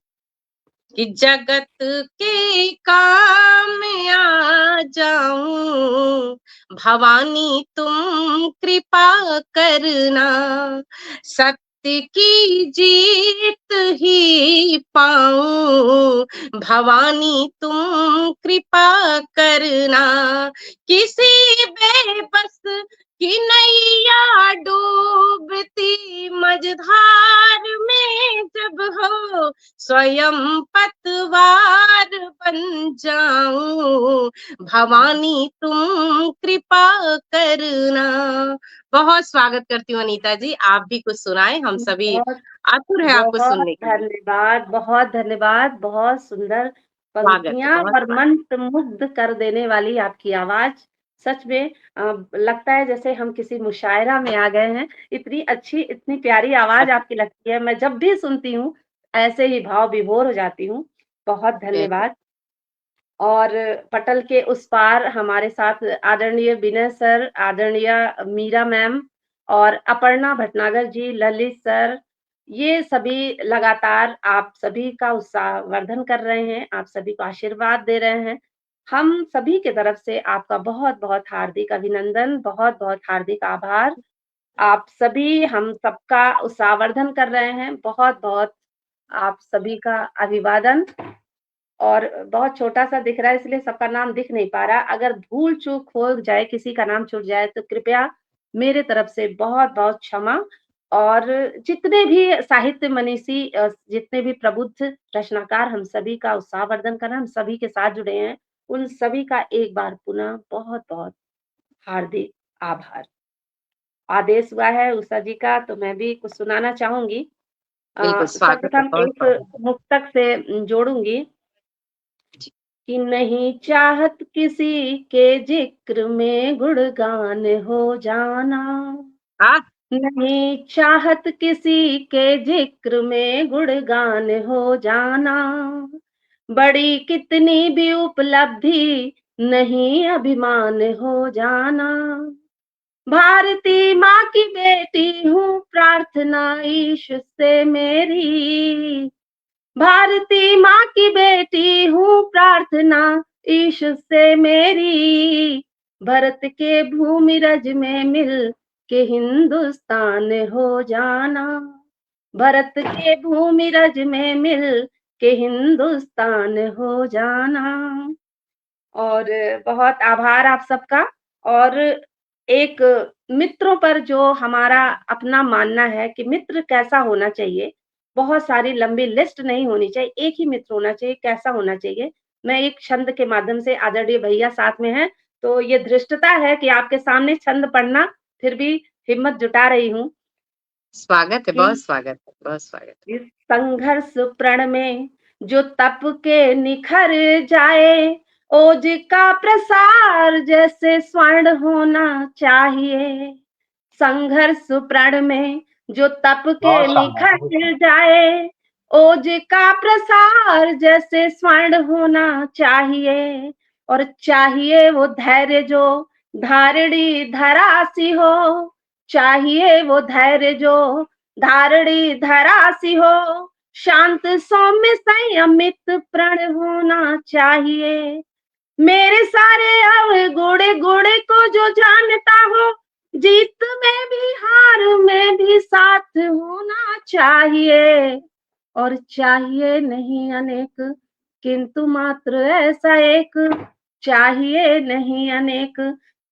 कि जगत के काम आ जाऊं, भवानी तुम कृपा करना, सत्य की जीत ही पाऊं, भवानी तुम कृपा करना, किसी बेबस की नैया डूबती मझधार में जब हो, स्वयं पतवार बन जाऊं, भवानी तुम कृपा करना। बहुत स्वागत करती हूँ अनीता जी, आप भी कुछ सुनाएं, हम सभी बहुत आतुर है आपको बहुत सुनने के लिए। धन्यवाद, बहुत धन्यवाद। बहुत सुंदर स्वागत है, पंक्तियां बहुत और स्वागत। मंत्रमुग्ध कर देने वाली आपकी आवाज। सच में लगता है जैसे हम किसी मुशायरा में आ गए हैं। इतनी अच्छी, इतनी प्यारी आवाज आपकी लगती है। मैं जब भी सुनती हूँ ऐसे ही भाव विभोर हो जाती हूँ। बहुत धन्यवाद। और पटल के उस पार हमारे साथ आदरणीय विनय सर, आदरणीय मीरा मैम और अपर्णा भटनागर जी, ललित सर, ये सभी लगातार आप सभी का उत्साहवर्धन कर रहे हैं, आप सभी को आशीर्वाद दे रहे हैं। हम सभी के तरफ से आपका बहुत-बहुत हार्दिक अभिनंदन, बहुत-बहुत हार्दिक आभार। आप सभी हम सबका उत्साहवर्धन कर रहे हैं। बहुत-बहुत आप सभी का अभिवादन। और बहुत छोटा-सा दिख रहा है इसलिए सबका नाम दिख नहीं पा रहा। अगर भूल-चूक हो जाए, किसी का नाम छूट जाए तो कृपया मेरे तरफ से बहुत-बहुत क्षमा। और जितने भी साहित्य मनीषी जितने भी प्रबुद्ध रचनाकार हम सभी का उत्साहवर्धन कर रहे हैं, हम सभी के साथ जुड़े हैं, उन सभी का एक बार पुनः बहुत-बहुत हार्दिक आभार। आदेश हुआ है उषा जी का तो मैं भी कुछ सुनाना चाहूँगी। बिल्कुल, स्वागत है, सर्वप्रथम बहुत एक स्वागत। मुक्तक से जोड़ूँगी जी। कि नहीं चाहत किसी के ज़िक्र में गुणगान हो जाना, हाँ, नहीं चाहत किसी के ज़िक्र में गुणगान हो जाना, बड़ी कितनी भी उपलब्धि नहीं अभिमान हो जाना। भारती माँ की बेटी हूँ प्रार्थना ईश से मेरी, भारती माँ की बेटी हूँ प्रार्थना ईश से मेरी, भरत के भूमि रज में मिल के हिंदुस्तान हो जाना, भरत के भूमि रज में मिल के हिंदुस्तान हो जाना। और बहुत आभार आप सबका। और एक मित्रों पर जो हमारा अपना मानना है कि मित्र कैसा होना चाहिए, बहुत सारी लंबी लिस्ट नहीं होनी चाहिए, एक ही मित्र होना चाहिए, कैसा होना चाहिए? मैं एक छंद के माध्यम से आदरणीय भैया साथ में हैं, तो ये धृष्टता है कि आपके सामने छंद पढ़ना, फिर भी हिम्मत जुटा रही हूँ स्वागत है, कि बहुत स्वागत है, बहुत स्वागत है। इस संघर्ष प्रण में जो तप के निखर जाए, ओज का प्रसार जैसे स्वर्ण होना चाहिए। संघर्ष प्रण में जो तप के बहुत शानदार, बहुत निखर शानदार। जाए, ओज का प्रसार जैसे स्वर्ण होना चाहिए। और चाहिए वो धैर्य जो धारिणी धरासी हो, चाहिए वो धैर्य जो धारणी धरासी हो, शांत सौम्य संयमित प्रण होना चाहिए। मेरे सारे अवगुण गुण को जो जानता हो, जीत में भी हार में भी साथ होना चाहिए। और चाहिए नहीं अनेक किंतु मात्र ऐसा एक, चाहिए नहीं अनेक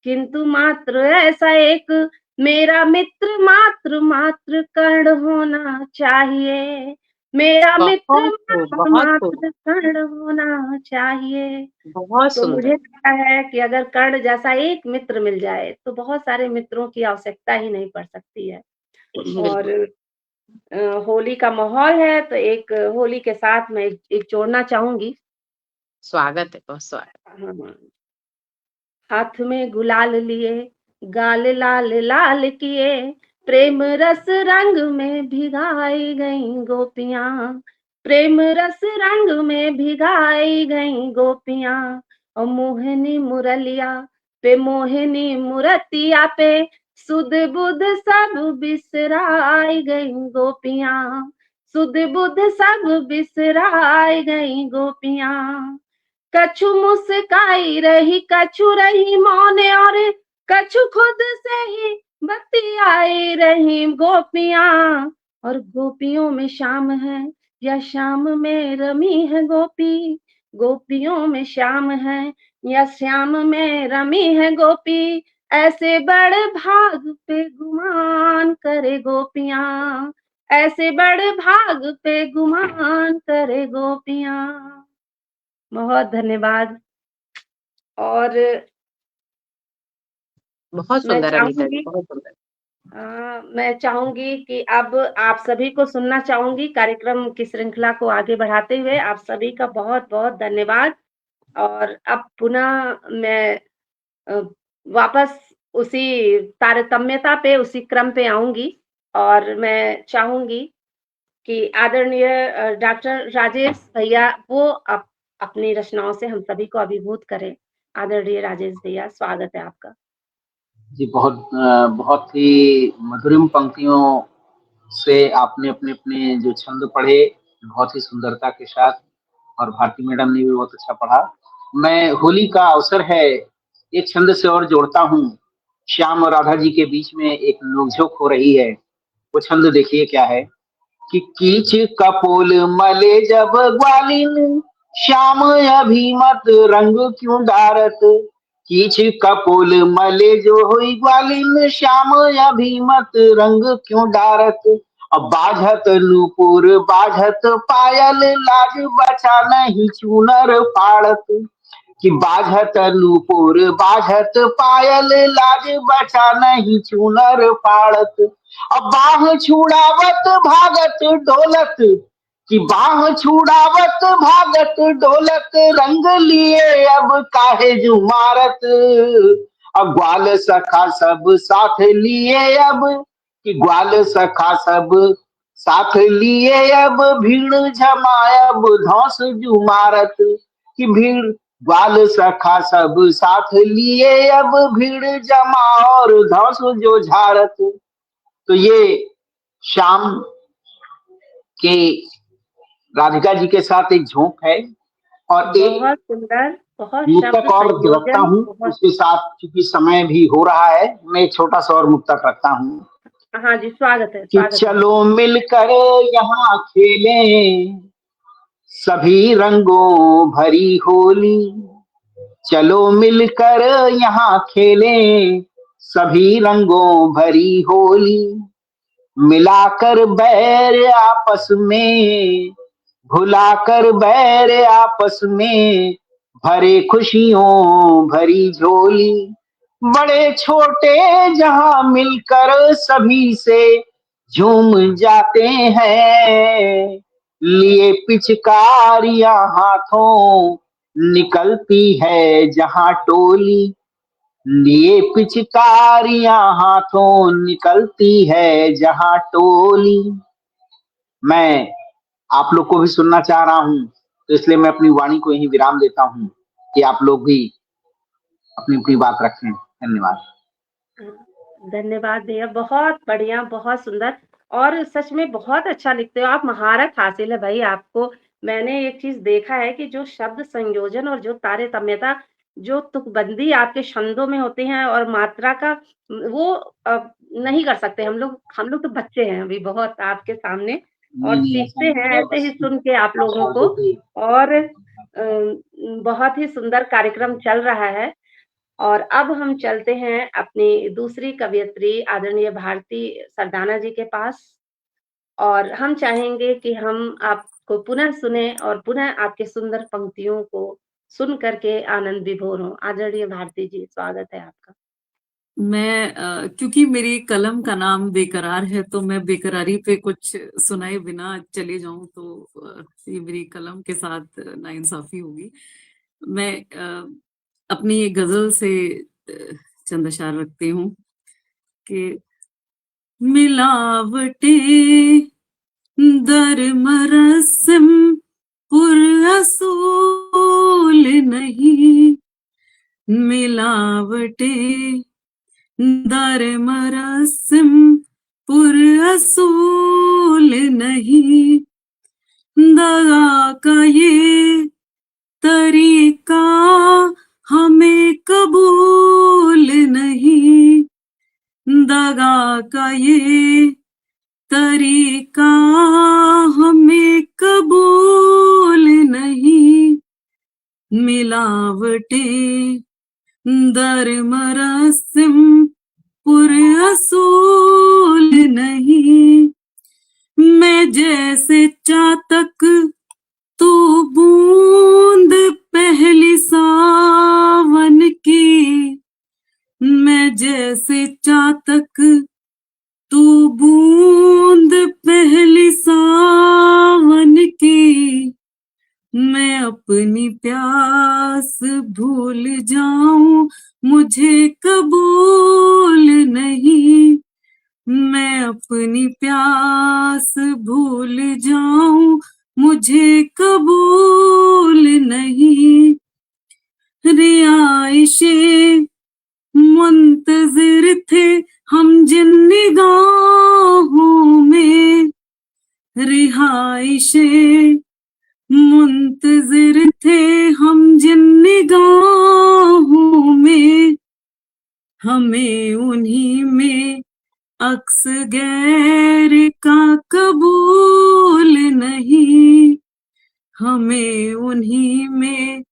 किंतु मात्र ऐसा एक, मेरा मित्र मात्र मात्र कर्ण होना चाहिए। मेरा मित्र बहुत खूब, मात्र बहुत खूब, मात्र कर्ण होना चाहिए। बहुत तो सुंदर। मुझे लगता है कि अगर कर्ण जैसा एक मित्र मिल जाए, तो बहुत सारे मित्रों की आवश्यकता ही नहीं पड़ सकती है। और बिल्कुल, होली का माहौल है, तो एक होली के साथ मैं एक जोड़ना चाहूँगी। स्वागत है, बहुत स्वागत। हाँ, हाथ में गुलाल लिए, गाल लाल लाल किए, प्रेम रस रंग में भिगाई गईं गोपियाँ, प्रेम रस रंग में भिगाई गईं गोपियाँ। और मोहिनी मुरलिया पे मोहिनी मुरतिया पे सुध बुध सब बिसराई गईं गोपियाँ, सुध बुध सब बिसराई गईं गोपियाँ। कछु मुस्काई रही कछु रही मौन, और कछु खुद से ही बतियाई रही गोपियाँ। और गोपियों में शाम है या शाम में रमी है गोपी, गोपियों में शाम है या श्याम में रमी है गोपी, ऐसे बड़े भाग पे गुमान करे गोपियाँ, ऐसे बड़े भाग पे गुमान करे गोपियाँ। बहुत धन्यवाद। और बहुत मैं सुंदर अनीता जी, चाहूँगी बहुत सुंदर। मैं चाहूँगी कि अब आप सभी को सुनना चाहूँगी, कार्यक्रम की श्रृंखला को आगे बढ़ाते हुए आप सभी का बहुत-बहुत धन्यवाद। और अब पुनः मैं अ, वापस उसी तारतम्यता पे, उसी क्रम पे आऊँगी। और मैं चाहूँगी कि आदरणीय डॉक्टर राजेश भैया वो अपनी रचनाओं से हम सभी को अभिभूत करें। आदरणीय राजेश भैया, स्वागत है आपका। जी, बहुत ही मधुरिम पंक्तियों से आपने अपने-अपने जो छंद पढ़े, बहुत ही सुंदरता के साथ, और भारती मैडम ने भी बहुत अच्छा पढ़ा। मैं होली का अवसर है, एक छंद से और जोड़ता हूँ। श्याम और राधा जी के बीच में एक नोक-झोंक हो रही है। वो छंद देखिए क्या है कि कीच कपोल मले जब ग्वालिन, श्याम अभिमत रंग क्यों डारत। कीच कपोल मले जो हुई ग्वालिन, श्याम अभिमत रंग क्यों डारत। अब बाझत नूपुर बाझत पायल, लाज बचा नहीं चूनर फाड़त। कि बाझत नूपुर बाझत पायल, लाज बचा नहीं चूनर फाड़त। अब बाह छुड़ावत भागत डोलत, कि बाह छुड़ावत भागत डोलत, रंग लिए अब काहे जुमारत। अब ग्वाल सखा सब साथ लिए अब, कि ग्वाल सखा सब साथ लिए अब, भीड़ जमायब धौस जुमारत। कि भीड़ ग्वाल सखा सब साथ लिए अब, भीड़ जमा और धौस जो झारत। तो ये श्याम के राधिका जी के साथ एक झोंक है। और एक बहुत सुंदर, बहुत शब्द मुक्तक और रखता संयोजन, हूँ बहुत। उसके साथ, क्योंकि समय भी हो रहा है, मैं एक छोटा सा और मुक्तक रखता हूँ हाँ जी, स्वागत है, कि स्वागत है। चलो मिलकर यहाँ खेलें सभी रंगों भरी होली। चलो मिलकर यहाँ खेलें सभी रंगों भरी होली। मिलाकर बैर आपस में, भुलाकर बैर आपस में, भरे खुशियों भरी झोली। बड़े छोटे जहां मिलकर सभी से झूम जाते हैं, लिए पिचकारियां हाथों निकलती है जहां टोली। लिए पिचकारियां हाथों निकलती है जहां टोली। मैं आप लोग को भी सुनना चाह रहा हूं, तो इसलिए मैं अपनी वाणी को यही विराम देता हूं कि आप लोग भी अपनी अपनी बात रखें। धन्यवाद। धन्यवाद भैया, बहुत बढ़िया, बहुत सुंदर। और सच में बहुत अच्छा लिखते हो आप, महारत हासिल है भाई आपको। मैंने एक चीज देखा है कि जो शब्द संयोजन और जो तारतम्यता, जो तुकबंदी आपके छंदों में होती है और मात्रा का, वो नहीं कर सकते हम लोग तो बच्चे हैं अभी बहुत आपके सामने, और नहीं, ऐसा सीखते नहीं हैं है, ऐसे बस ही सुन के आप लोगों को। और बहुत ही सुंदर कार्यक्रम चल रहा है। और अब हम चलते हैं अपनी दूसरी कवयित्री आदरणीय भारती सरदाना जी के पास, और हम चाहेंगे कि हम आपको पुनः सुने और पुनः आपके सुंदर पंक्तियों को सुन करके आनंद विभोर हों। आदरणीय भारती जी, स्वागत है आपका। मैं क्योंकि मेरी कलम का नाम बेकरार है, तो मैं बेकरारी पे कुछ सुनाए बिना चले जाऊं तो ये मेरी कलम के साथ नाइंसाफी होगी। मैं अपनी ये गजल से चंद अशार रखती हूँ कि मिलावटे दर मरसम पुरअसूल नहीं, मिलावटे दर मरसम पुरअसूल नहीं, दगा का ये तरीका हमें कबूल नहीं, दगा का ये तरीका हमें कबूल नहीं, मिलावटे दर मरसम पुरअसूल नहीं। मैं जैसे चातक तू बूंद पहली सावन की, मैं जैसे चातक तू बूंद पहली सावन की, मैं अपनी प्यास भूल जाऊं मुझे कबूल नहीं, मैं अपनी प्यास भूल जाऊं मुझे कबूल नहीं। रिहाइशे मुंतजिर थे हम जिन निगाहों में, रिहाइशे मुंतजिर थे हम जिन निगाहों हमें उन्हीं में अक्स गैर का कबूल नहीं, हमें उन्हीं में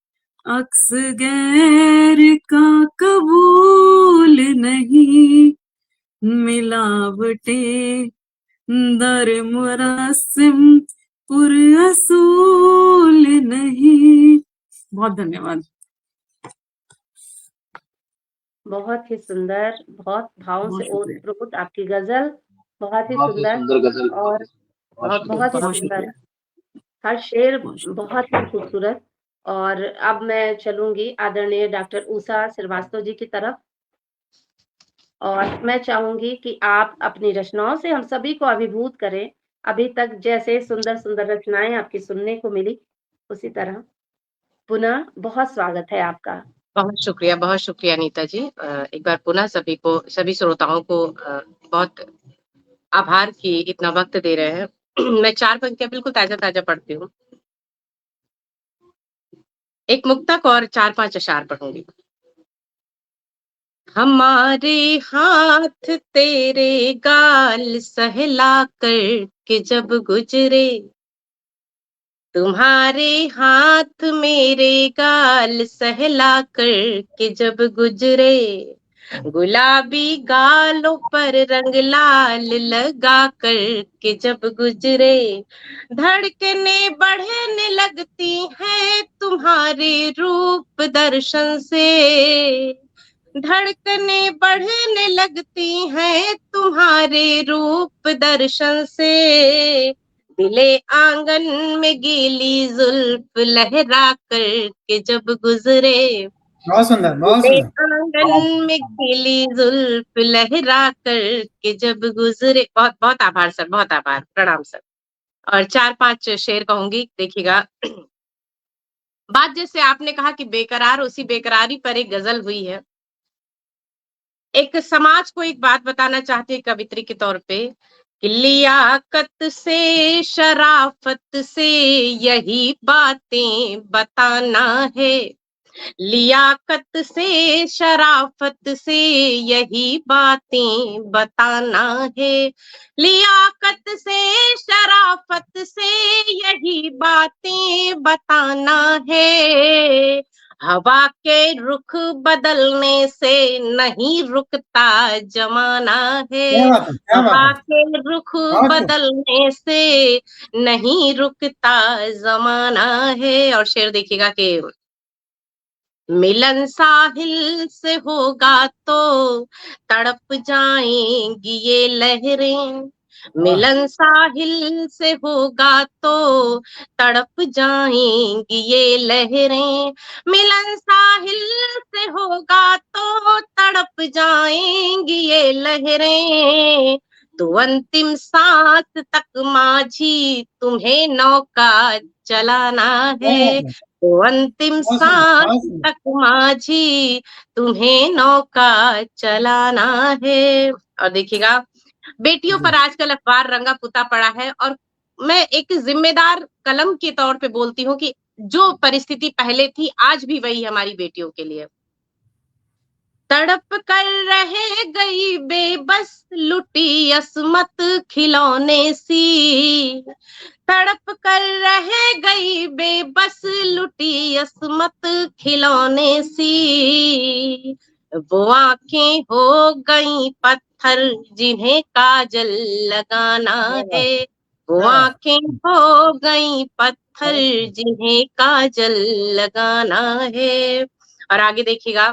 अक्स गैर का कबूल नहीं, मिलावटे दर मुरस्सिम पुर असूल नहीं। बहुत धन्यवाद। बहुत ही सुंदर, बहुत भावों बहुत से शुक्रिया। ओतप्रोत आपकी गजल, बहुत ही बहुत ही सुंदर सुंदर गजल, और बहुत बहुत ही बहुत सुंदर, शुक्रिया। हर शेर बहुत शुक्रिया। बहुत ही खूबसूरत। और अब मैं चलूंगी आदरणीय डॉक्टर उषा श्रीवास्तव जी की तरफ, और मैं चाहूंगी कि आप अपनी रचनाओं से हम सभी को अभिभूत करें। अभी तक जैसे सुंदर सुंदर रचनाएं आपकी सुनने को मिली, उसी तरह पुनः बहुत स्वागत है आपका। बहुत शुक्रिया अनीता जी। एक बार पुनः सभी श्रोताओं को बहुत आभार कि इतना वक्त दे रहे हैं। मैं 4 पंक्तियां बिल्कुल ताजा पढ़ती हूँ। एक मुक्तक और 4-5 अशार पढ़ूंगी। हमारे हाथ तेरे गाल सहला कर के जब गुजरे, तुम्हारे हाथ मेरे गाल सहला कर के जब गुजरे, गुलाबी गालों पर रंग लाल लगा कर के जब गुजरे, धड़कने बढ़ने लगती हैं तुम्हारे रूप दर्शन से, धड़कने बढ़ने लगती हैं तुम्हारे रूप दर्शन से, दिले आंगन में गीली जुल्फ लहरा कर के जब गुजरे, बहुत सुंदर, बहुत दिले सुंदर। आंगन में गीली जुल्फ लहरा कर के जब गुजरे। बहुत बहुत आभार सर, बहुत आभार, प्रणाम सर। और 4-5 शेर कहूंगी, देखिएगा। बात जैसे आपने कहा कि बेकरार, उसी बेकरारी पर एक गजल हुई है। एक समाज को एक बात बताना चाहती है कवित्री के तौर पे कि लियाकत से शराफत से यही बातें बताना है, लियाकत से शराफत से यही बातें बताना है, लियाकत से शराफत से यही बातें बताना है, हवा के रुख बदलने से नहीं रुकता जमाना है, क्या बात है, क्या बात हवा है। के रुख बहुत खूब। बदलने से नहीं रुकता जमाना है। और शेर देखिएगा कि मिलन साहिल से होगा तो तड़प जाएंगी ये लहरें, वाह, मिलन साहिल से होगा तो तड़प जाएंगी ये लहरें, मिलन साहिल से होगा तो तड़प जाएंगी ये लहरें, तो अंतिम सांस तक माझी तुम्हें नौका चलाना क्या है, बात है। तो अंतिम बहुत सुंदर, सांस बहुत सुंदर। तक माझी तुम्हें नौका चलाना है। और देखिएगा, बेटियों पर जी, आजकल अखबार रंगा पुता पड़ा है, और मैं एक जिम्मेदार कलम के तौर पे बोलती हूँ कि जो परिस्थिति पहले थी आज भी वही हमारी बेटियों के लिए। तड़प कर रह गई बेबस लुटी असमत खिलौने सी, तड़प कर रह गई बेबस लुटी असमत खिलौने सी, वो आंखें हो गई पत्थर जिन्हें काजल लगाना क्या बात, है, वो क्या बात। आंखें हो गई पत्थर बहुत खूब। जिन्हें काजल लगाना है। और आगे देखिएगा,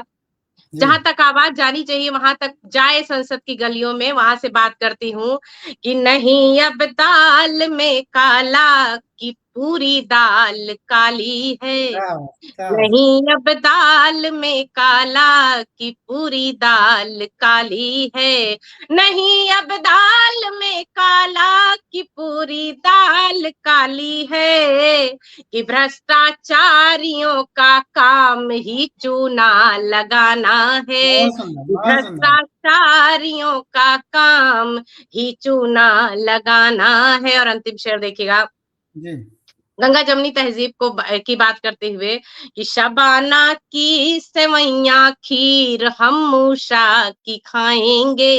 जी, जहां तक आवाज जानी चाहिए वहां तक जाए संसद की गलियों में, वहां से बात करती हूँ कि नहीं अब दाल में काला की पूरी दाल काली है, क्या बात, क्या बात। नहीं अब दाल में काला की पूरी दाल काली है, नहीं अब दाल में काला की पूरी दाल काली है, कि भ्रष्टाचारियों का काम ही चूना लगाना है, बहुत सुंदर, कि बहुत सुंदर। भ्रष्टाचारियों का काम ही चूना लगाना है। और अंतिम शेर देखिएगा, जी, गंगा जमुनी तहजीब की बात करते हुए कि शबाना की सेवैया खीर हम मूशा की खाएंगे,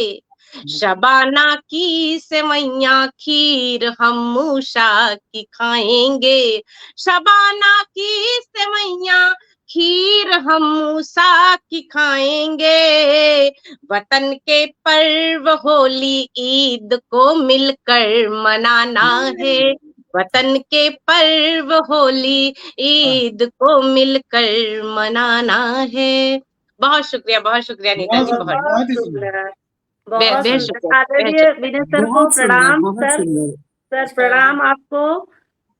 शबाना की सेवैया खीर हम मूशा की खाएंगे, शबाना की सेवैया खीर हम मूसा की खाएंगे, वतन के पर्व होली ईद को मिलकर मनाना है, वतन के पर्व होली ईद को मिलकर मनाना है। बहुत शुक्रिया नीता जी, बहुत बहुत बहुत ही सुंदर। सुंदर, बेहद बहुत शुक्रिया, सुंदर। बेहद आदरणीय शुक्रिया। विनय सर को बहुत सुंदर, प्रणाम। बहुत सर सुंदर। सर प्रणाम आपको,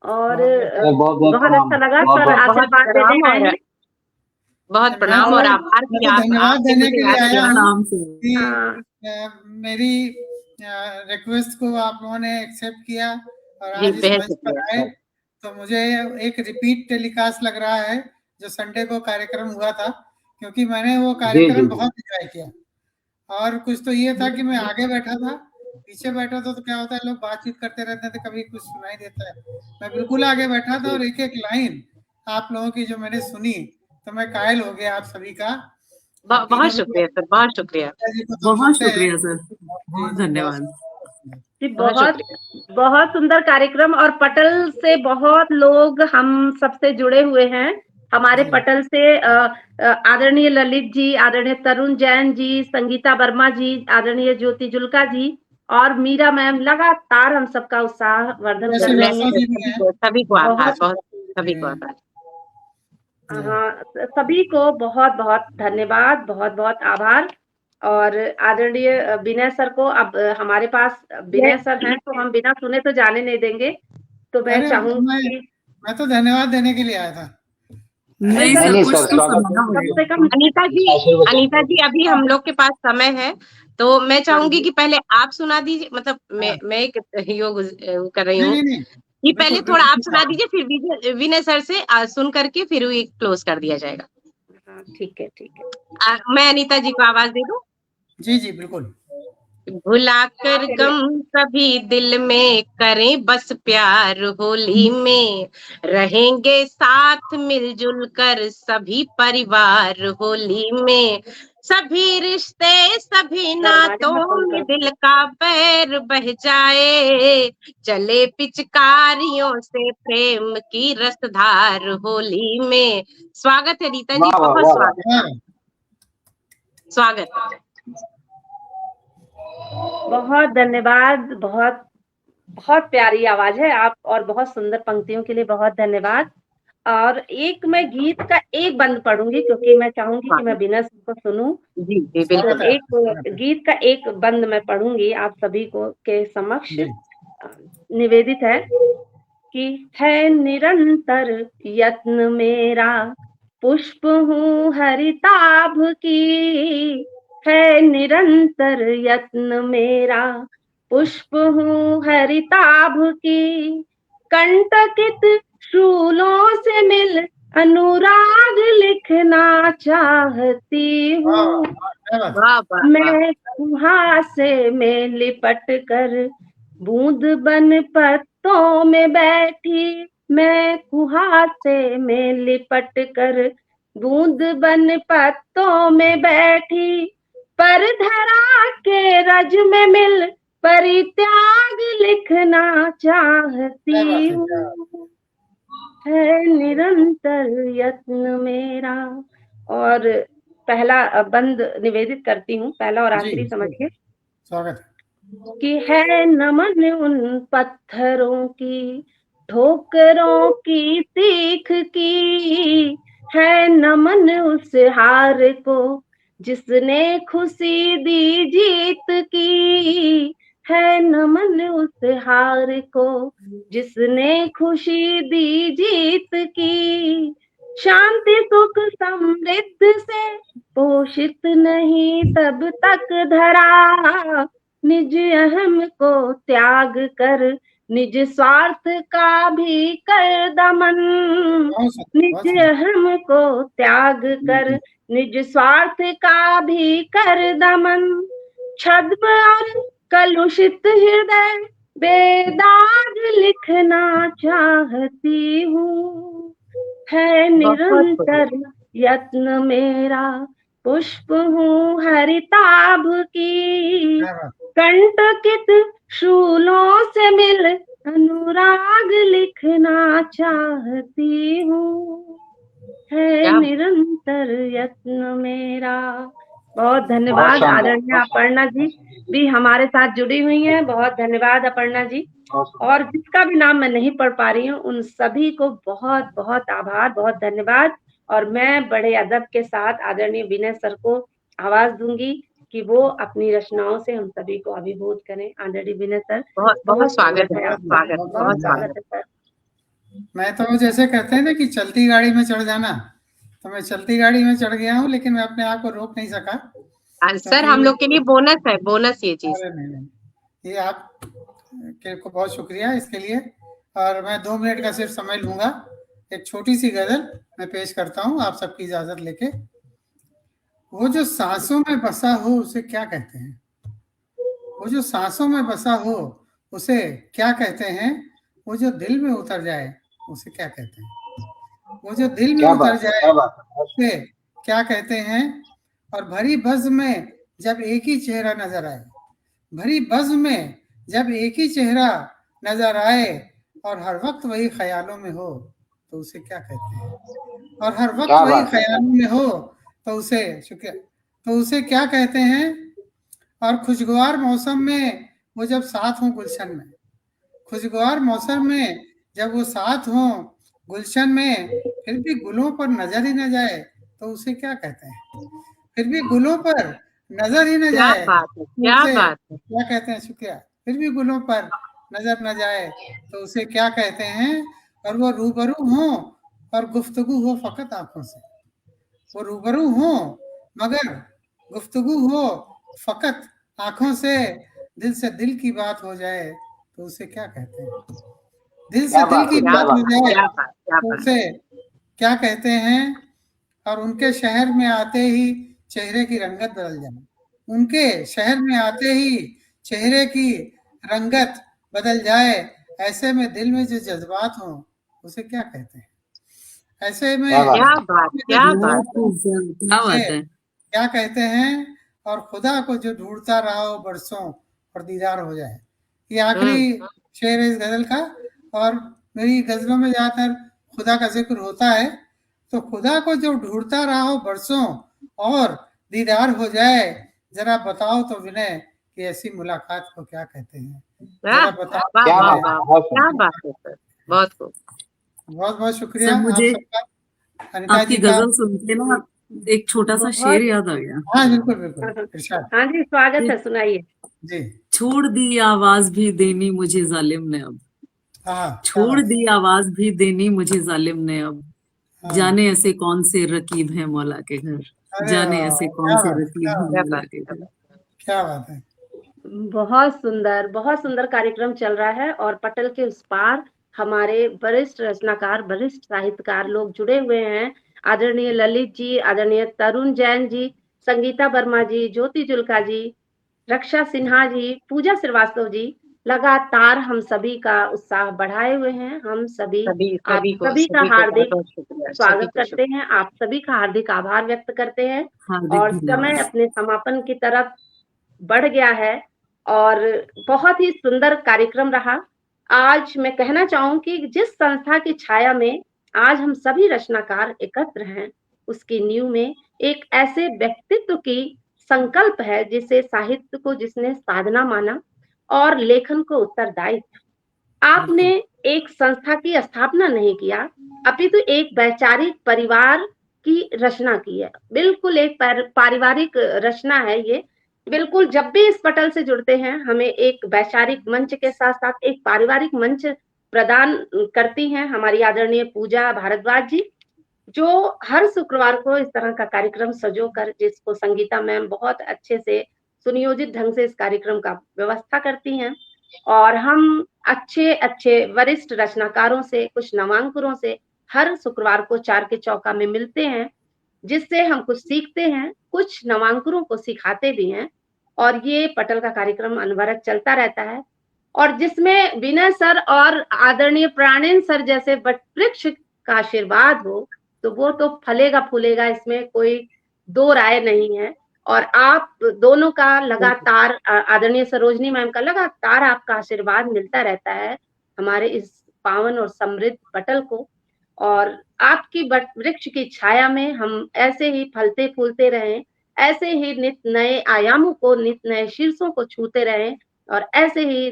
और सर बहुत बहुत बहुत प्रणाम, अच्छा लगा बहुत सर बहुत बहुत आशीर्वाद देने प्रणाम आए और हैं। बहुत मैं प्रणाम तो और आभार मैं कि तो धन्यवाद आपने देने मुझे के लिए याद आया किया। हूँ प्रणाम से। कि हाँ मेरी रिक्वेस्ट को आप लोगों ने एक्सेप्ट किया और जी, आज इस बेहद मंच पर शुक्रिया आए, सर। तो मुझे एक रिपीट टेलीकास्ट लग रहा है जो संडे को कार्यक्रम हुआ था, क्योंकि मैंने वो जी जी कार्यक्रम जी बहुत एंजॉय किया। और कुछ तो ये था कि मैं आगे बैठा था, पीछे बैठा था तो क्या होता है, लोग बातचीत करते रहते थे, कभी कुछ सुनाई देता है। मैं बिल्कुल आगे बैठा था और एक एक लाइन आप लोगों की जो मैंने सुनी तो मैं कायल हो गया आप सभी का। आप बहुत तीनों शुक्रिया सर, बहुत शुक्रिया, जी को तो हम बहुत सुनते हैं। शुक्रिया सर, जी बहुत जी, धन्यवाद। जी, बहुत बहुत शुक्रिया। बहुत सुंदर कार्यक्रम, और पटल से बहुत लोग हम सबसे जुड़े हुए हैं। हमारे जी। पटल से आदरणीय ललित जी, आदरणीय तरुण जैन जी, संगीता वर्मा जी, आदरणीय ज्योति जुल्का जी और मीरा मैम, लगातार हम सबका उत्साह वर्धन कर जैसे रही व्यासा हैं। जी भी हैं। सभी को आभार, बहुत बहुत सभी को आभार। हाँ, सभी को बहुत बहुत धन्यवाद, बहुत बहुत आभार। और आदरणीय विनय सर को, अब हमारे पास विनय सर हैं तो हम बिना सुने तो जाने नहीं देंगे, तो मैं अरे चाहूंगी मैं तो धन्यवाद देने के लिए आया था। नहीं सर, सर, नहीं कुछ सर, तो स्वागत सुनना कम होगा। से कम अनीता जी अभी हम लोग के पास समय है, तो मैं चाहूंगी कि पहले आप सुना दीजिए, मतलब मैं एक योग कर रही नहीं हूँ नहीं नहीं, कि बिल्कुल पहले थोड़ा आप बिल्कुल। सुना दीजिए, फिर विनय सर से सुन करके फिर ये क्लोज कर दिया जाएगा। हाँ, ठीक है। मैं अनीता जी को आवाज दे दूं। जी जी बिल्कुल। भुलाकर गम सभी दिल में करें बस प्यार, होली में रहेंगे साथ मिलजुल कर सभी परिवार, होली में सभी रिश्ते सभी दरवाजे में नातों फोन में कर। दिल का बैर बह जाए, चले पिचकारियों से प्रेम की रसधार, होली में। स्वागत है रीता जी, वाह वाह बहुत वाह वाह। स्वागत है, स्वागत है। बहुत धन्यवाद, बहुत बहुत प्यारी आवाज है आप, और बहुत सुंदर पंक्तियों के लिए बहुत धन्यवाद। और एक मैं गीत का एक बंद पढ़ूंगी, क्योंकि मैं चाहूंगी कि मैं बिना को सुनूं। जी जी तो बिल्कुल। एक गीत का एक बंद मैं पढ़ूंगी आप सभी को के समक्ष। जी निवेदित है कि है निरंतर यत्न मेरा, पुष्प हूँ हरिताभ की, है निरंतर यत्न मेरा, पुष्प हूँ हरिताभ की, कंटकित शूलों से मिल अनुराग लिखना चाहती हूँ, धन्यवाद। वाह वाह वाह। मैं कुहासे में लिपट कर बूंद बन पत्तों में बैठी, मैं कुहासे में लिपट कर बूंद बन पत्तों में बैठी, पर धरा के रज में मिल परित्याग लिखना चाहती हूँ, है निरंतर यत्न मेरा। और पहला बंद निवेदित करती हूँ, पहला और आखिरी समझिए स्वागत कि है नमन उन पत्थरों की, ठोकरों की सीख की, है नमन उस हार को जिसने खुशी दी जीत की, है नमन उस हार को जिसने खुशी दी जीत की, शांति सुख समृद्ध से पोषित नहीं तब तक धरा, निज अहम को त्याग कर निज स्वार्थ का भी कर दमन, निज अहम को त्याग कर निज स्वार्थ का भी कर दमन, छद्म और कलुषित हृदय बेदाग लिखना चाहती हूँ, है निरंतर यत्न मेरा, पुष्प हूँ हरिताभ की, क्या बात, कंटकित शूलों से मिल अनुराग लिखना चाहती हूँ, है क्या निरंतर यत्न मेरा। बहुत बहुत धन्यवाद शानदार, आदरणीय अपर्णा जी भी हमारे साथ जुड़ी हुई हैं। बहुत धन्यवाद अपर्णा जी। बहुत और जिसका भी नाम मैं नहीं पढ़ पा रही हूँ उन सभी को बहुत बहुत आभार, बहुत धन्यवाद। और मैं बड़े अदब के साथ आदरणीय विनय सर को आवाज दूंगी कि वो अपनी रचनाओं से हम सभी को अभिभूत करें। आदरणीय विनय सर, बहुत बहुत स्वागत है है, आपका, स्वागत, बहुत बहुत बहुत स्वागत स्वागत। है सर। मैं तो जैसे कहते हैं ना कि चलती गाड़ी में चढ़ जाना, तो मैं चलती गाड़ी में चढ़ गया हूँ, लेकिन मैं अपने आप को रोक नहीं सका। सर हम लोग के लिए बोनस है, बोनस ये चीज। अरे नहीं, ये आप को बहुत शुक्रिया इसके लिए। और मैं 2 मिनट का सिर्फ समय लूंगा, एक छोटी सी गजल मैं पेश करता हूँ आप सबकी इजाजत लेके। वो जो सांसों में बसा हो उसे क्या कहते हैं, वो जो सांसों में बसा हो उसे क्या कहते हैं, वो जो दिल में उतर जाए उसे क्या कहते हैं, वो जो दिल में क्या उतर बात है, जाए क्या बात है। उसे क्या कहते हैं। और भरी बज़्म में जब एक ही चेहरा नजर आए, भरी बज़्म में जब एक ही चेहरा नजर आए, और हर वक्त वही ख्यालों में हो तो उसे क्या कहते हैं, और हर वक्त क्या वही बात है, ख्यालों में हो तो उसे शुक्रिया, तो उसे क्या कहते हैं। और खुशगवार मौसम में वो जब साथ हों गुलशन में, खुशगवार मौसम में जब वो साथ हों गुलशन में, फिर भी गुलों पर नजर ही न जाए तो उसे क्या कहते हैं, फिर भी गुलों पर नजर ही न क्या जाए बात है, तो क्या उसे बात है। क्या कहते हैं। शुक्रिया। फिर भी गुलों पर नजर न जाए तो उसे क्या कहते हैं। और वो रूबरू हो और गुफ्तगू हो फकत आंखों से, वो रूबरू हो मगर गुफ्तगू हो फकत आंखों से दिल की बात हो जाए तो उसे क्या कहते हैं, दिल से क्या दिल बात की है, क्या क्या बात हो बात है। जाए क्या बात, क्या तो बात। उसे क्या कहते हैं। और उनके शहर में आते ही चेहरे की रंगत बदल जाए, उनके शहर में आते ही चेहरे की रंगत बदल जाए, ऐसे में दिल में जो जज्बात हो उसे क्या कहते हैं, ऐसे में क्या बात क्या है, बात, जो क्या बात। बहुत जज्बात हो खूब सर, क्या उसे बात है। क्या कहते हैं। और खुदा को जो ढूंढता रहा हो बरसों और दीदार हो जाए, ये आखिरी शेर है इस गजल का। और मेरी गजलों में ज्यादातर खुदा का जिक्र होता है, तो खुदा को जो ढूंढता रहा हो बरसों और दीदार हो जाए, जरा बताओ तो विनय कि ऐसी मुलाकात को क्या कहते हैं, वाह, जरा बताओ वाह, तो क्या वाह, विनय। बात है, वाह, बहुत क्या सुंदर। बात है सर, बहुत खूब। बहुत बहुत शुक्रिया सर आप मुझे सबका, अनिता आपकी जी का। गजल सुन के ना एक छोटा सा शेर बहुत याद आ गया। हाँ बिल्कुल बिल्कुल, इरशाद हाँ जी, स्वागत कि है, सुनाइए। जी। छोड़ दी आवाज भी देनी मुझे जालिम ने अब, हाँ क्या छोड़ बात है। दी आवाज भी देनी मुझे जालिम ने अब, हाँ, जाने ऐसे कौन से रकीब हैं मौला के घर, अरे जाने वाह, ऐसे कौन क्या से बात है, क्या रकीब हैं बात क्या मौला बात, के क्या घर। बात। क्या बात है। बहुत सुंदर कार्यक्रम चल रहा है और पटल के उस पार हमारे वरिष्ठ रचनाकार, वरिष्ठ साहित्यकार लोग जुड़े हुए हैं। आदरणीय ललित जी, आदरणीय तरुण जैन जी, संगीता वर्मा जी, ज्योति जुल्का जी, रक्षा सिन्हा जी, पूजा श्रीवास्तव जी लगातार हम सभी का उत्साह बढ़ाए हुए हैं। हम सभी सभी आप सभी को, सभी का सभी को बहुत हार्दिक बहुत शुक्रिया, सभी स्वागत को करते हैं, आप सभी का हार्दिक आभार व्यक्त करते हैं। हार्दिक और समय धन्यवाद। अपने समापन की तरफ बढ़ गया है और बहुत ही सुंदर कार्यक्रम रहा। आज मैं कहना चाहूँ कि जिस संस्था की छाया में आज हम सभी रचनाकार एकत्र हैं, उसकी नींव में एक ऐसे व्यक्तित्व की संकल्प है जिसे साहित्य को जिसने साधना माना और लेखन को उत्तरदायित्व। आपने एक संस्था की स्थापना नहीं किया, अपितु एक वैचारिक परिवार की रचना की है। बिल्कुल एक पारिवारिक रचना है ये। बिल्कुल जब भी इस पटल से जुड़ते हैं, हमें एक वैचारिक मंच के साथ-साथ एक पारिवारिक मंच प्रदान करती हैं हमारी आदरणीय पूजा भारद्वाज जी, जो हर शुक्रवार को इस तरह का कार्यक्रम सजोकर, जिसको संगीता मैम बहुत अच्छे से सुनियोजित ढंग से इस कार्यक्रम का व्यवस्था करती हैं। और हम अच्छे-अच्छे वरिष्ठ रचनाकारों से, कुछ नामांकुरों से हर शुक्रवार को 4 के चौका में मिलते हैं, जिससे हम कुछ सीखते हैं, कुछ नामांकुरों को सिखाते भी हैं। और ये पटल का कार्यक्रम अनवरत चलता रहता है। और जिसमें विनय सर और आदरणीय प्राणेन सर जैसे वृक्ष का आशीर्वाद हो तो वो तो फलेगा फूलेगा, इसमें कोई दो राय नहीं है। और आप दोनों का लगातार, आदरणीय सरोजनी मैम का लगातार आपका आशीर्वाद मिलता रहता है हमारे इस पावन और समृद्ध पटल को, और आपकी वृक्ष की छाया में हम ऐसे ही फलते फूलते रहें, ऐसे ही नित नए आयामों को, नित नए शीर्षों को छूते रहें, और ऐसे ही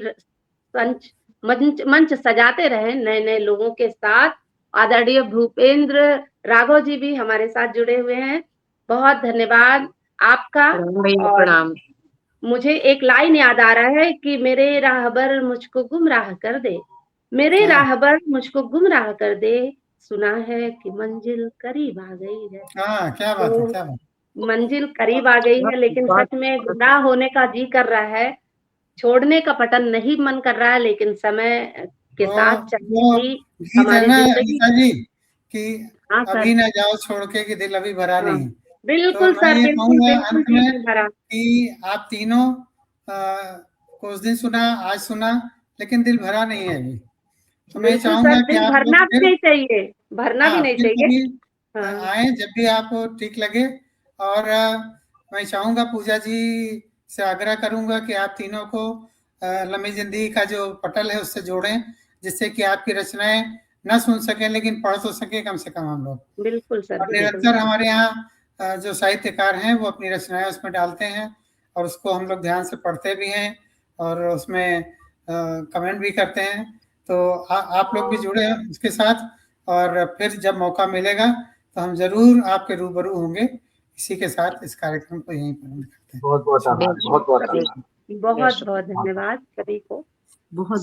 मंच सजाते रहें नए नए लोगों के साथ। आदरणीय भूपेंद्र राघव जी भी हमारे साथ जुड़े हुए हैं, बहुत धन्यवाद आपका। प्रणाम। मुझे एक लाइन याद आ रहा है कि मेरे राहबर मुझको गुमराह कर दे, मेरे राहबर मुझको गुमराह कर दे, सुना है कि मंजिल करीब आ गई है। क्या बात है, क्या बात। मंजिल करीब आ गई है, लेकिन सच में गुमराह होने का जी कर रहा है, छोड़ने का पटल नहीं मन कर रहा है, लेकिन समय के साथ चलने की हमारी जिंदगी जी कि अभी ना जाओ छोड़ के कि दिल अभी भरा नहीं। बिल्कुल तो सर, मैं ये बिल्कुल कहूँगा बिल्कुल अंत में भरा कि आप तीनों कुछ दिन सुना, आज सुना, लेकिन दिल भरा नहीं है अभी। तो मैं चाहूंगा कि आप भरना भी नहीं चाहिए, भरना भी नहीं चाहिए। आए जब भी आपको ठीक लगे। और मैं चाहूंगा पूजा जी से आग्रह करूंगा कि आप तीनों को लम्ही जिंदगी का जो पटल है उससे जोड़ें, जिससे कि आपकी रचनाएं न सुन सके लेकिन पढ़ तो सके कम से कम हम लोग। बिल्कुल सर। और निरंतर हमारे यहाँ जो साहित्यकार हैं वो अपनी रचनाएं उसमें डालते हैं और उसको हम लोग ध्यान से पढ़ते भी हैं और उसमें कमेंट भी करते हैं। तो आप लोग भी जुड़े हैं उसके साथ, और फिर जब मौका मिलेगा तो हम जरूर आपके रूबरू होंगे। इसी के साथ इस कार्यक्रम को यहीं पर करते हैं। बहुत बहुत आभार, बहुत बहुत बहुत बहुत धन्यवाद सभी को। बहुत